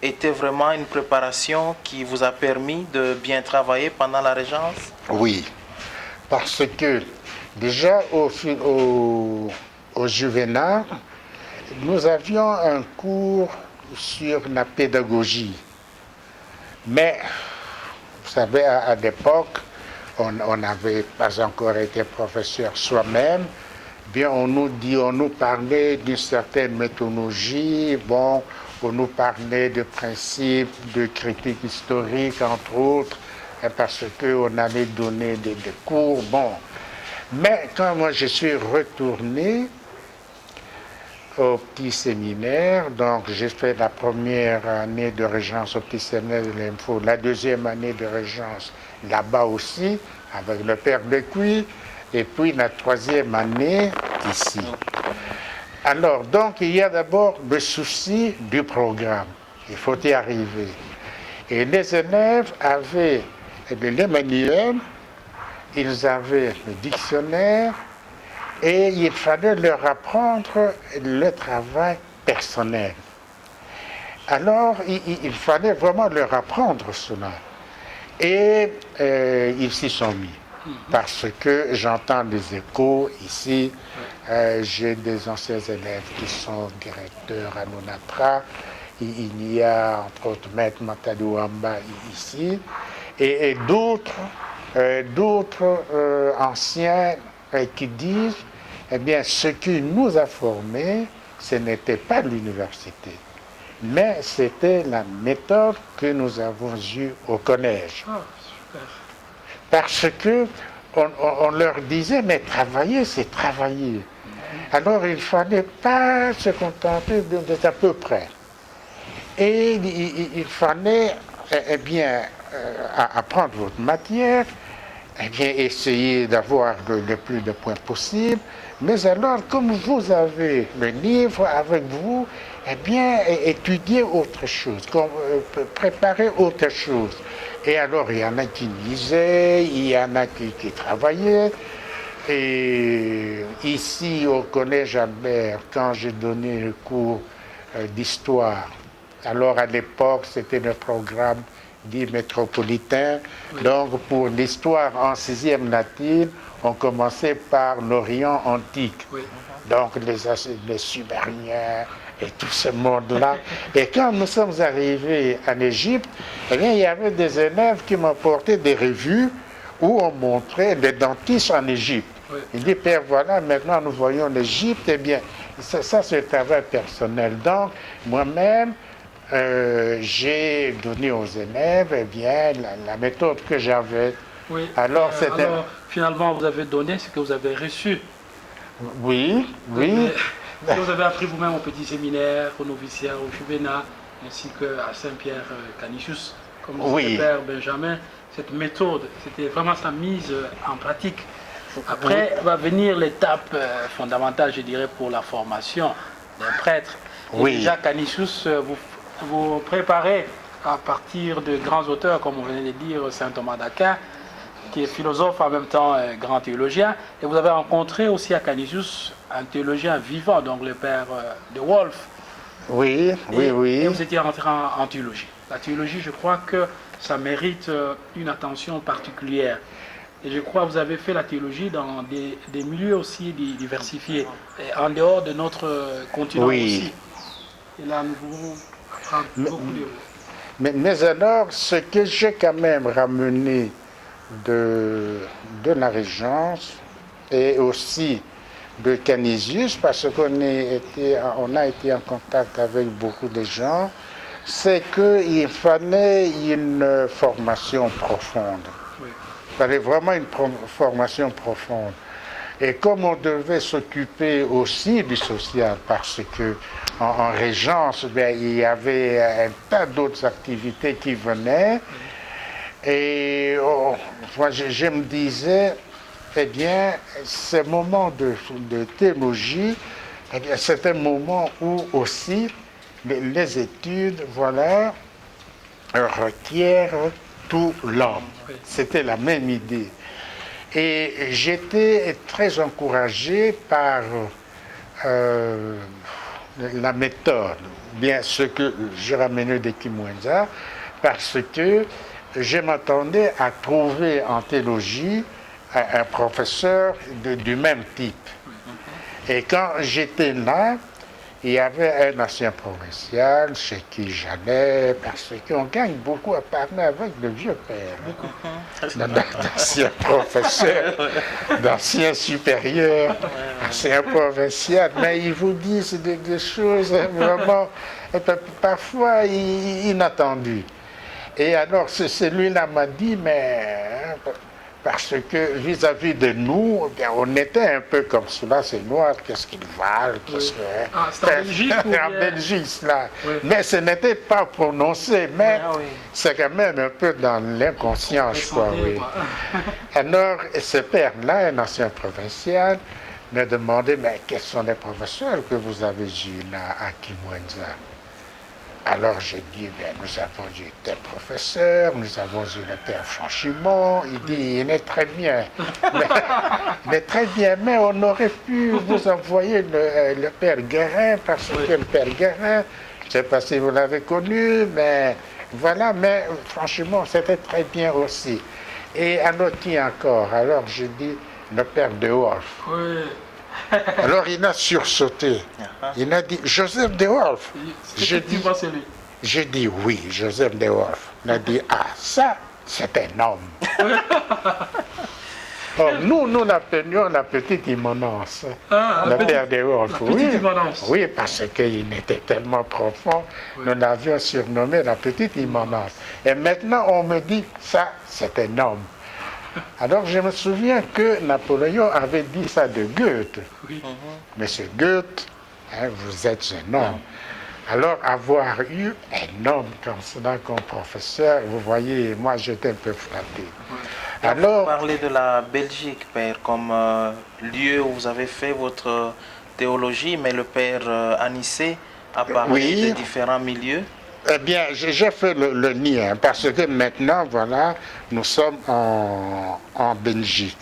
était vraiment une préparation qui vous a permis de bien travailler pendant la régence? Oui, parce que déjà au Juvénat, nous avions un cours sur la pédagogie. Mais, vous savez, à l'époque, on n'avait pas encore été professeur soi-même. Bien, on nous parlait d'une certaine méthodologie, bon, on nous parlait de principes de critique historique, entre autres, parce qu'on allait donner des cours, bon. Mais quand moi je suis retourné au petit séminaire, donc j'ai fait la première année de régence au petit séminaire de l'Info, la deuxième année de régence là-bas aussi, avec le père Becuy, et puis la troisième année ici. Alors, donc, il y a d'abord le souci du programme. Il faut y arriver. Et les élèves avaient les manuels, ils avaient le dictionnaire, et il fallait leur apprendre le travail personnel. Alors, il fallait vraiment leur apprendre cela. Et ils s'y sont mis. Parce que j'entends des échos ici. J'ai des anciens élèves qui sont directeurs à l'ONATRA. Il y a entre autres Maître Matadouamba ici. Et d'autres anciens qui disent, eh bien, ce qui nous a formés, ce n'était pas l'université, mais c'était la méthode que nous avons eue au collège. Ah, super. Parce que on leur disait, mais travailler, c'est travailler. Alors il ne fallait pas se contenter d'être à peu près. Et il fallait, eh bien, apprendre votre matière, eh bien, essayer d'avoir le plus de points possible. Mais alors, comme vous avez le livre avec vous, eh bien, étudiez autre chose, préparez autre chose. Et alors, il y en a qui lisaient, il y en a qui travaillaient. Et ici, au Collège Albert, quand j'ai donné le cours d'histoire, alors à l'époque, c'était le programme dit métropolitain. Oui. Donc, pour l'histoire en 6e latine, on commençait par l'Orient antique. Oui. Donc, les Sumériens et tout ce monde-là. Et quand nous sommes arrivés en Égypte, eh bien, il y avait des élèves qui m'apportaient des revues où on montrait les dentistes en Égypte. Oui. Il dit, Père, voilà, maintenant nous voyons l'Égypte. Eh bien, ça c'est le travail personnel. Donc, moi-même, j'ai donné aux élèves eh bien, la méthode que j'avais. Oui. Alors, finalement, vous avez donné ce que vous avez reçu. Oui, oui. Ce que vous avez appris vous-même au petit séminaire, au noviciat, au Juvénat, ainsi qu'à Saint-Pierre-Canisius, comme disait le Père Benjamin. Cette méthode, c'était vraiment sa mise en pratique. Après va venir l'étape fondamentale, je dirais, pour la formation d'un prêtre. Et oui. Déjà, Canisius, vous préparez à partir de grands auteurs, comme on venait de dire, saint Thomas d'Aquin, qui est philosophe en même temps grand théologien. Et vous avez rencontré aussi à Canisius un théologien vivant, donc le père de Wolf. Oui, oui. Et vous étiez rentré en théologie. La théologie, je crois que ça mérite une attention particulière. Et je crois que vous avez fait la théologie dans des milieux aussi diversifiés, et en dehors de notre continent aussi. Et là, nous pouvons apprendre beaucoup de vous. Mais alors, ce que j'ai quand même ramené de la Régence et aussi de Canisius, parce qu'on a été en contact avec beaucoup de gens, c'est qu'il fallait une formation profonde. Oui. Il fallait vraiment une formation profonde. Et comme on devait s'occuper aussi du social, parce que en Régence, bien, il y avait un tas d'autres activités qui venaient, et moi, je me disais, eh bien, ce moment de théologie, eh bien, c'est un moment où aussi les études, voilà, requièrent tout l'homme. C'était la même idée. Et j'étais très encouragé par la méthode. bien ce que j'ai ramené de Kimwenza, parce que je m'attendais à trouver en théologie un professeur du même type. Et quand j'étais là, il y avait un ancien provincial chez qui j'allais, parce qu'on gagne beaucoup à parler avec le vieux père. D'anciens professeurs, d'anciens supérieurs, anciens provincial, mais ils vous disent des choses vraiment, parfois inattendues. Et alors, celui-là m'a dit, mais parce que vis-à-vis de nous, bien, on était un peu comme cela, c'est noir, qu'est-ce qu'ils valent, qu'est-ce que... Ah, c'est en Belgique ou bien... En Belgique, là. Oui. Mais ce n'était pas prononcé, mais c'est quand même un peu dans l'inconscient, je crois, oui. Alors, ce père-là, un ancien provincial, me demandait, mais quels sont les professeurs que vous avez eus là à Kimwenza? Alors j'ai dit, bien, nous avons eu tel professeur, nous avons eu le père Franchimont. Il dit, il est très bien. Mais très bien, mais on aurait pu vous envoyer le père Guérin, parce que le père Guérin, je ne sais pas si vous l'avez connu, mais voilà, mais franchement, c'était très bien aussi. Et un autre qui encore, alors j'ai dit, le père de Wolf. Oui. Alors il a sursauté. Il a dit, Joseph de Wolf. J'ai dit oui, Joseph de Wolf. Il a dit, ah, ça, c'est un homme. Or, nous l'appelions la petite immonence. Le père de Wolf. Oui, oui, parce qu'il était tellement profond, nous l'avions surnommé la petite immonence. Et maintenant, on me dit, ça, c'est un homme. Alors je me souviens que Napoléon avait dit ça de Goethe. Oui. Monsieur Goethe, hein, vous êtes un homme. Alors avoir eu un homme comme cela, comme professeur, vous voyez, moi j'étais un peu flatté. Alors, vous parlez de la Belgique, Père, comme lieu où vous avez fait votre théologie, mais le Père Anissé a parlé de différents milieux. Eh bien, j'ai fait le lien, parce que maintenant, voilà, nous sommes en Belgique,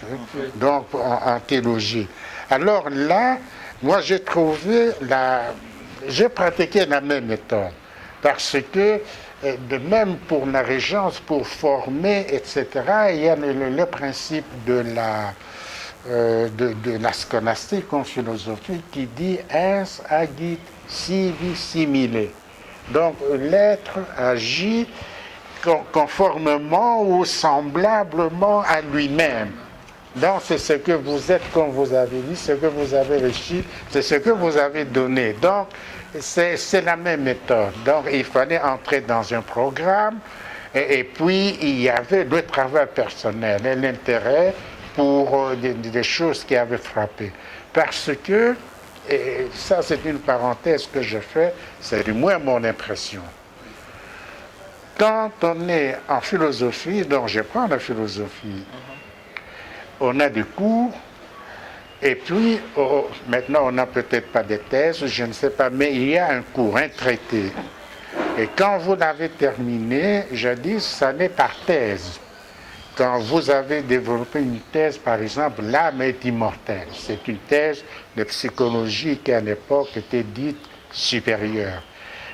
donc en théologie. Alors là, moi j'ai trouvé j'ai pratiqué la même méthode, parce que de même pour la régence, pour former, etc., il y a le principe de la scolastique en philosophie qui dit « ens agit sivi simile ». Donc l'être agit conformément ou semblablement à lui-même. Donc c'est ce que vous êtes, comme vous avez dit, ce que vous avez reçu, c'est ce que vous avez donné. Donc c'est la même méthode. Donc il fallait entrer dans un programme et puis il y avait le travail personnel et l'intérêt pour des choses qui avaient frappé. Parce que, et ça c'est une parenthèse que je fais, c'est du moins mon impression. Quand on est en philosophie, donc je prends la philosophie, on a des cours, et puis maintenant on n'a peut-être pas de thèse, je ne sais pas, mais il y a un cours, un traité. Et quand vous l'avez terminé, je dis, ça n'est pas thèse. Quand vous avez développé une thèse, par exemple, l'âme est immortelle. C'est une thèse de psychologie qui à l'époque était dite supérieure.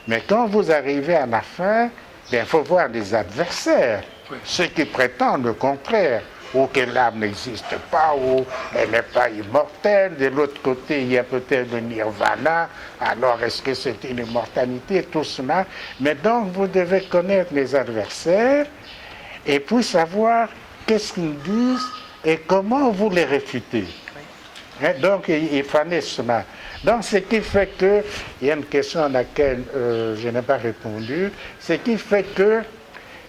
Mais quand vous arrivez à la fin, il faut voir les adversaires, ceux qui prétendent le contraire, ou que l'âme n'existe pas, ou elle n'est pas immortelle. De l'autre côté, il y a peut-être le nirvana. Alors, est-ce que c'est une immortalité, tout cela? Mais donc, vous devez connaître les adversaires et puis savoir qu'est-ce qu'ils disent et comment vous les réfutez. Hein? Donc, il fallait cela. Donc, ce qui fait que, il y a une question à laquelle je n'ai pas répondu, ce qui fait que,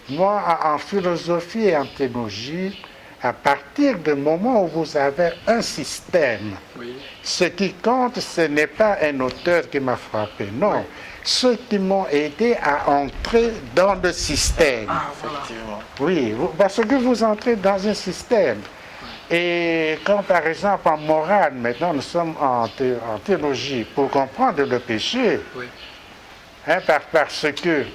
moi, en philosophie et en théologie, à partir du moment où vous avez un système, ce qui compte, ce n'est pas un auteur qui m'a frappé, non. Ceux qui m'ont aidé à entrer dans le système. Effectivement. Oui, parce que vous entrez dans un système. Et quand, par exemple, en morale, maintenant nous sommes en théologie, pour comprendre le péché, hein, parce que,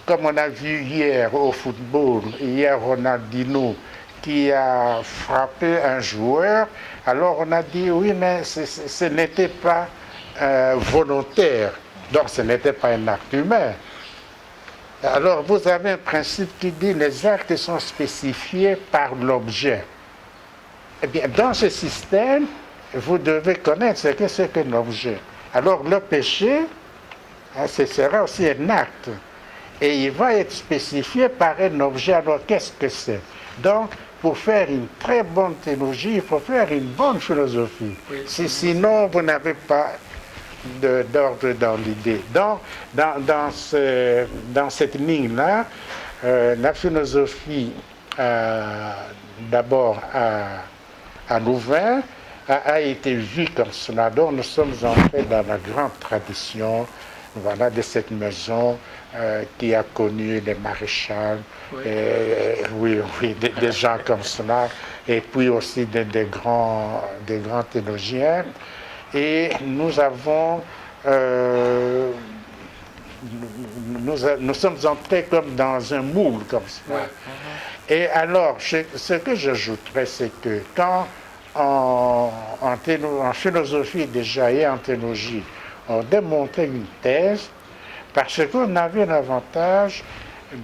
comme on a vu hier au football, hier Ronaldinho, qui a frappé un joueur, alors on a dit oui, mais ce n'était pas volontaire. Donc ce n'était pas un acte humain. Alors vous avez un principe qui dit les actes sont spécifiés par l'objet. Eh bien, dans ce système, vous devez connaître ce que c'est qu'un objet. Alors le péché, ce sera aussi un acte. Et il va être spécifié par un objet. Alors qu'est-ce que c'est? Donc, pour faire une très bonne théologie, il faut faire une bonne philosophie. Oui. Sinon, vous n'avez pas d'ordre dans l'idée. Donc, dans cette ligne-là, la philosophie, d'abord à Louvain, a été vue comme cela. Donc, nous sommes entrés dans la grande tradition, voilà, de cette maison qui a connu les maréchals, oui, des gens comme cela, et puis aussi des grands théologiens. Et nous avons, nous sommes entrés comme dans un moule comme cela. Et alors, ce que j'ajouterais, c'est que quand en philosophie déjà et en théologie, on démontrait une thèse, parce qu'on avait l'avantage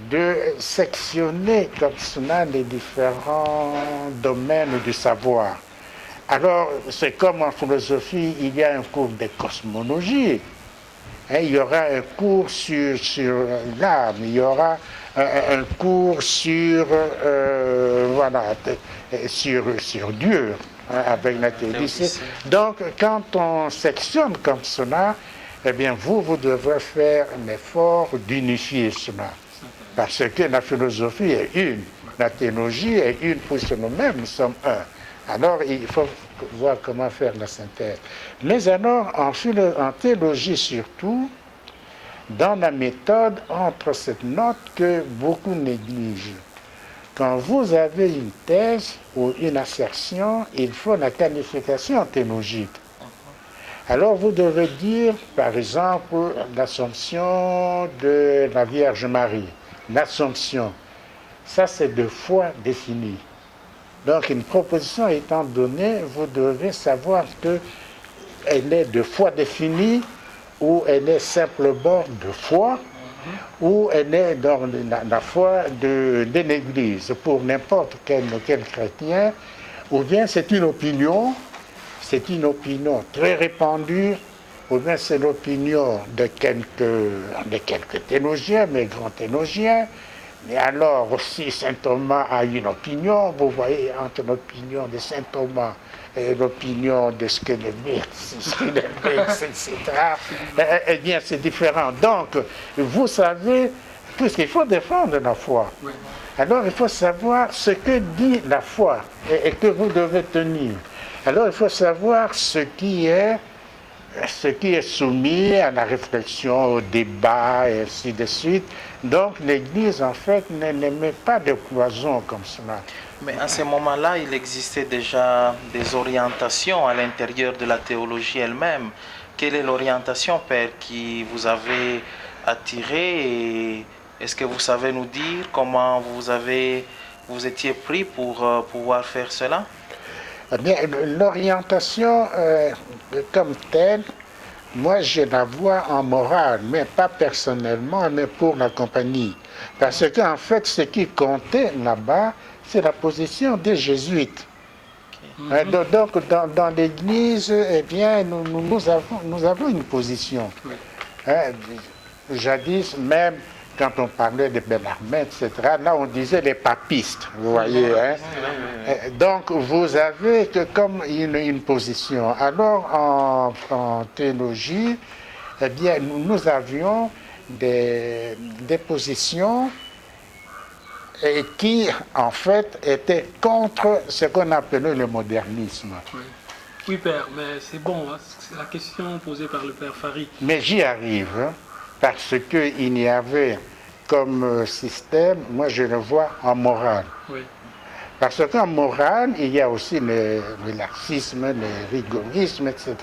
de sectionner comme cela les différents domaines du savoir. Alors, c'est comme en philosophie, il y a un cours de cosmologie, il y aura un cours sur l'âme, il y aura un cours sur, sur Dieu, avec la théologie. Donc, quand on sectionne comme cela, eh bien, vous devez faire un effort d'unifier cela. Parce que la philosophie est une, la théologie est une pour nous-mêmes, nous sommes un. Alors, il faut voir comment faire la synthèse. Mais alors, en théologie surtout, dans la méthode, entre cette note que beaucoup négligent. Quand vous avez une thèse ou une assertion, il faut la qualification théologique. Alors, vous devez dire, par exemple, l'Assomption de la Vierge Marie. L'Assomption, ça c'est de foi définie. Donc, une proposition étant donnée, vous devez savoir qu'elle est de foi définie, ou elle est simplement de foi, ou elle est dans la foi de l'Église, pour n'importe quel chrétien, ou bien c'est une opinion très répandue, ou bien c'est l'opinion de quelques théologiens, mais grands théologiens. Mais alors aussi Saint Thomas a une opinion, vous voyez, entre l'opinion de Saint Thomas et l'opinion de Schleiermacher, etc. Eh bien, c'est différent. Donc, vous savez, puisqu'il faut défendre la foi, alors il faut savoir ce que dit la foi et que vous devez tenir. Alors, il faut savoir ce qui est soumis à la réflexion, au débat, et ainsi de suite. Donc, l'Église, en fait, ne met pas de cloison comme cela. Mais à ce moment-là, il existait déjà des orientations à l'intérieur de la théologie elle-même. Quelle est l'orientation, Père, qui vous avait attiré et est-ce que vous savez nous dire comment vous étiez pris pour pouvoir faire cela? Eh bien, l'orientation comme telle, moi je la vois en morale, mais pas personnellement, mais pour la compagnie. Parce qu'en fait, ce qui comptait là-bas, c'est la position des jésuites. Donc, dans l'Église, eh bien, nous avons une position. Jadis, même quand on parlait de Bellarmine, etc., là on disait les papistes, vous voyez. Donc vous avez que comme une position. Alors en théologie, eh bien, nous avions des positions qui en fait étaient contre ce qu'on appelait le modernisme. Oui, Père, mais c'est bon, hein, c'est la question posée par le Père Fary. Mais j'y arrive. Parce qu'il y avait comme système, moi je le vois en morale. Oui. Parce qu'en morale, il y a aussi le laxisme, le rigorisme, etc.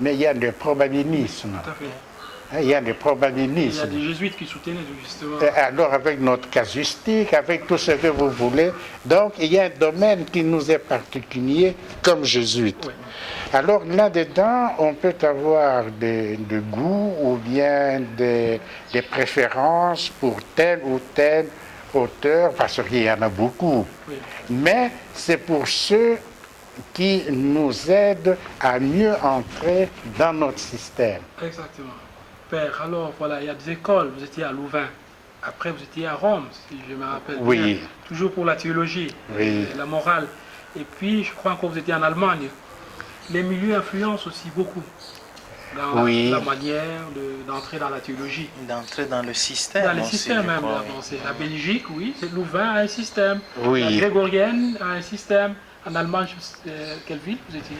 Mais il y a le probabilisme. Tout à Il y a des Il y probabilismes. a des jésuites qui soutenaient justement. Alors avec notre casuistique, avec tout ce que vous voulez, donc il y a un domaine qui nous est particulier comme jésuite. Oui. Alors là-dedans, on peut avoir des goûts ou bien des préférences pour tel ou tel auteur, parce qu'il y en a beaucoup. Oui. Mais c'est pour ceux qui nous aident à mieux entrer dans notre système. Exactement. Père, alors voilà, il y a des écoles, vous étiez à Louvain, après vous étiez à Rome, si je me rappelle Oui. bien, toujours pour la théologie, Oui. la morale. Et puis, je crois que vous étiez en Allemagne. Les milieux influencent aussi beaucoup dans Oui. la manière d'entrer dans la théologie. D'entrer dans le système. Dans les aussi, systèmes je même crois. d'avancée. La Belgique, oui, c'est Louvain a un système. Oui. La grégorienne a un système. En Allemagne, quelle ville vous étiez?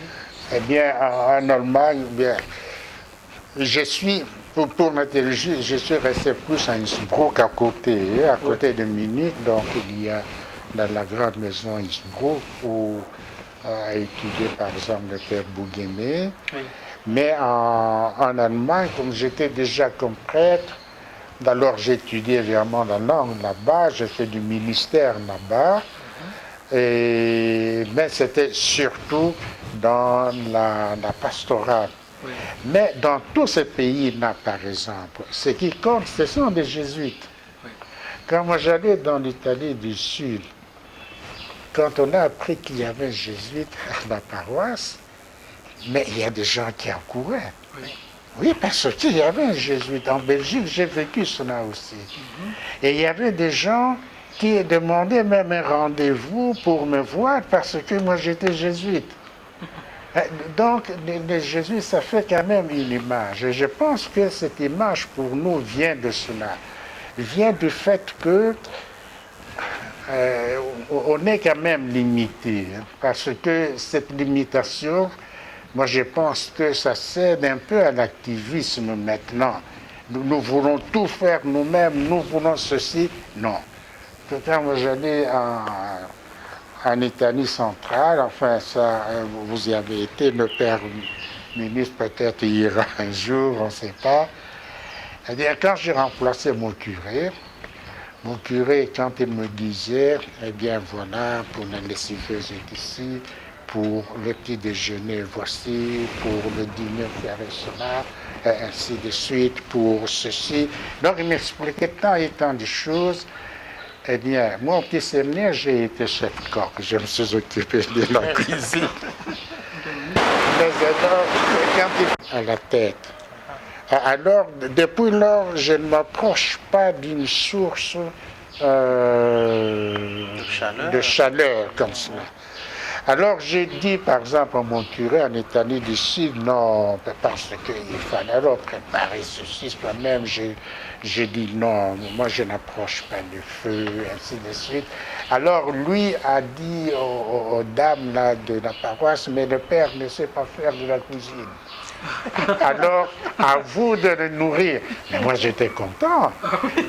Eh bien, en Allemagne, bien, je suis, pour la théologie, je suis resté plus à Innsbruck à côté de Munich. Donc, il y a dans la grande maison Innsbruck où a étudié par exemple le père Bouguemet. Oui. Mais en Allemagne, comme j'étais déjà comme prêtre, alors j'ai étudié vraiment la langue là-bas, j'ai fait du ministère là-bas. Mais c'était surtout dans la pastorale. Oui. Mais dans tous ces pays-là, par exemple, ce qui compte, ce sont des jésuites. Oui. Quand moi j'allais dans l'Italie du Sud, quand on a appris qu'il y avait un jésuite à la paroisse, mais il y a des gens qui accouraient. Oui. Oui, parce qu'il y avait un jésuite. En Belgique, j'ai vécu cela aussi. Et il y avait des gens qui demandaient même un rendez-vous pour me voir parce que moi j'étais jésuite. Donc, les jésuites, ça fait quand même une image. Et je pense que cette image pour nous vient de cela. Vient du fait que on est quand même limité. Parce que cette limitation, moi je pense que ça cède un peu à l'activisme maintenant. Nous voulons tout faire nous-mêmes, nous voulons ceci. Non. Quand moi j'allais en Italie centrale, enfin ça, vous y avez été, le père ministre peut-être ira un jour, on ne sait pas. Eh bien, quand j'ai remplacé mon curé, quand il me disait, eh bien voilà, pour la lessiveuse est ici, pour le petit déjeuner voici, pour le dîner faire cela, ainsi de suite, pour ceci. Donc il m'expliquait tant et tant de choses. Eh bien, moi, au petit séminaire, j'ai été chef-coq. Je me suis occupé de la cuisine. Mais alors, quand il à la tête, alors, depuis lors, je ne m'approche pas d'une source de chaleur comme cela. Alors, j'ai dit, par exemple, à mon curé en Italie du Sud, non, parce qu'il fallait alors préparer ceci, soi-même, j'ai dit non, moi je n'approche pas du feu, ainsi de suite. Alors lui a dit aux dames là, de la paroisse, mais le père ne sait pas faire de la cuisine. Alors, à vous de le nourrir. Mais moi, j'étais content,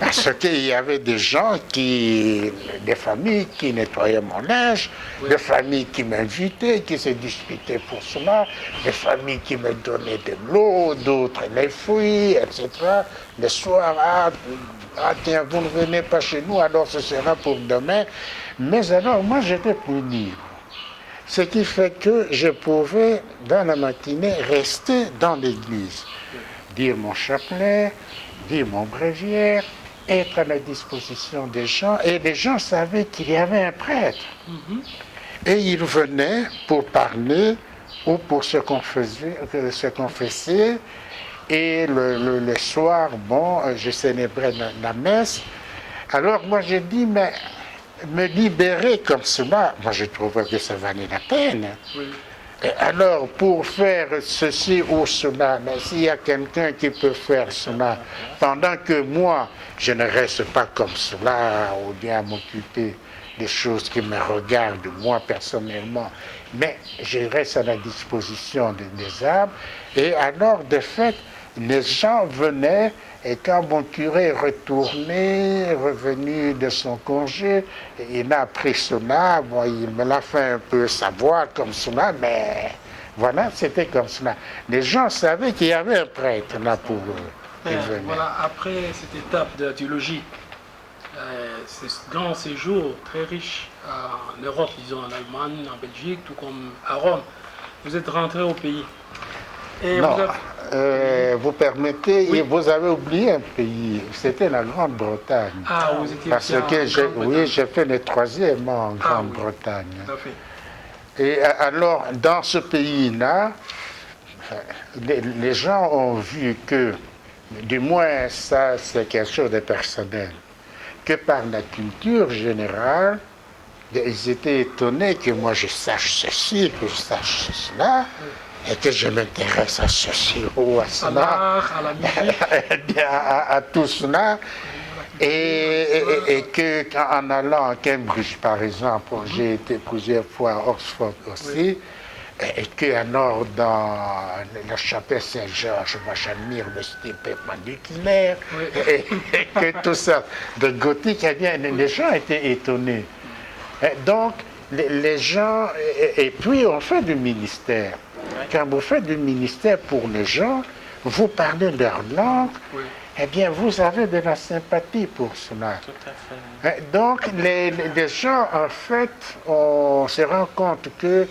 parce qu'il y avait des gens des familles qui nettoyaient mon linge, des familles qui m'invitaient, qui se disputaient pour cela, des familles qui me donnaient de l'eau, d'autres les fruits, etc. Le soir, tiens, vous ne venez pas chez nous, alors ce sera pour demain. Mais alors, moi, j'étais plus libre. Ce qui fait que je pouvais, dans la matinée, rester dans l'église, dire mon chapelet, dire mon bréviaire, être à la disposition des gens. Et les gens savaient qu'il y avait un prêtre. Et ils venaient pour parler ou pour se confesser. Et le soir, bon, je célébrais la messe. Alors moi, j'ai dit, mais me libérer comme cela, moi je trouvais que ça valait la peine. Oui. Et alors, pour faire ceci ou cela, mais s'il y a quelqu'un qui peut faire cela, pendant que moi, je ne reste pas comme cela, ou bien à m'occuper des choses qui me regardent, moi personnellement, mais je reste à la disposition des âmes, et alors, de fait, les gens venaient. Et quand mon curé est revenu de son congé, il a appris cela, bon, il me l'a fait un peu savoir comme cela, mais voilà, c'était comme cela. Les gens savaient qu'il y avait un prêtre là pour eux. il venait. Voilà, après cette étape de la théologie, ce grand séjour très riche en Europe, disons en Allemagne, en Belgique, tout comme à Rome, vous êtes rentré au pays. Et Non, vous avez- vous permettez, Oui. et vous avez oublié un pays, c'était la Grande-Bretagne. Ah, vous étiez Parce aussi en que Grande-Bretagne. j'ai fait le 3e en Ah, oui. Grande-Bretagne. Tout à fait. Et alors, dans ce pays-là, les gens ont vu que, du moins ça c'est quelque chose de personnel, que par la culture générale, ils étaient étonnés que moi je sache ceci, que je sache cela, et que je m'intéresse à ceci ou à À cela, l'art, à la musique. à tout cela. Et que en allant à Cambridge, par exemple, j'ai été plusieurs fois à Oxford aussi, et que alors dans la chapelle Saint-Georges, moi j'admire le style perpendiculaire, Oui. et que tout ça de gothique, eh bien, les gens étaient étonnés. Et donc, les gens, et puis on fait du ministère. Quand vous faites du ministère pour les gens, vous parlez leur langue, Oui. eh bien, vous avez de la sympathie pour cela. Tout à fait. Donc, les gens, en fait, on se rend compte que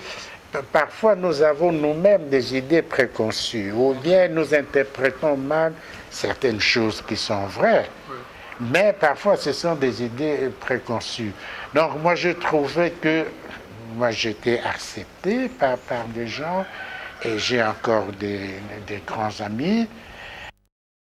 parfois nous avons nous-mêmes des idées préconçues, ou bien nous interprétons mal certaines choses qui sont vraies. Oui. Mais parfois, ce sont des idées préconçues. Donc, moi, je trouvais que moi, j'étais accepté par des gens, et j'ai encore des grands amis.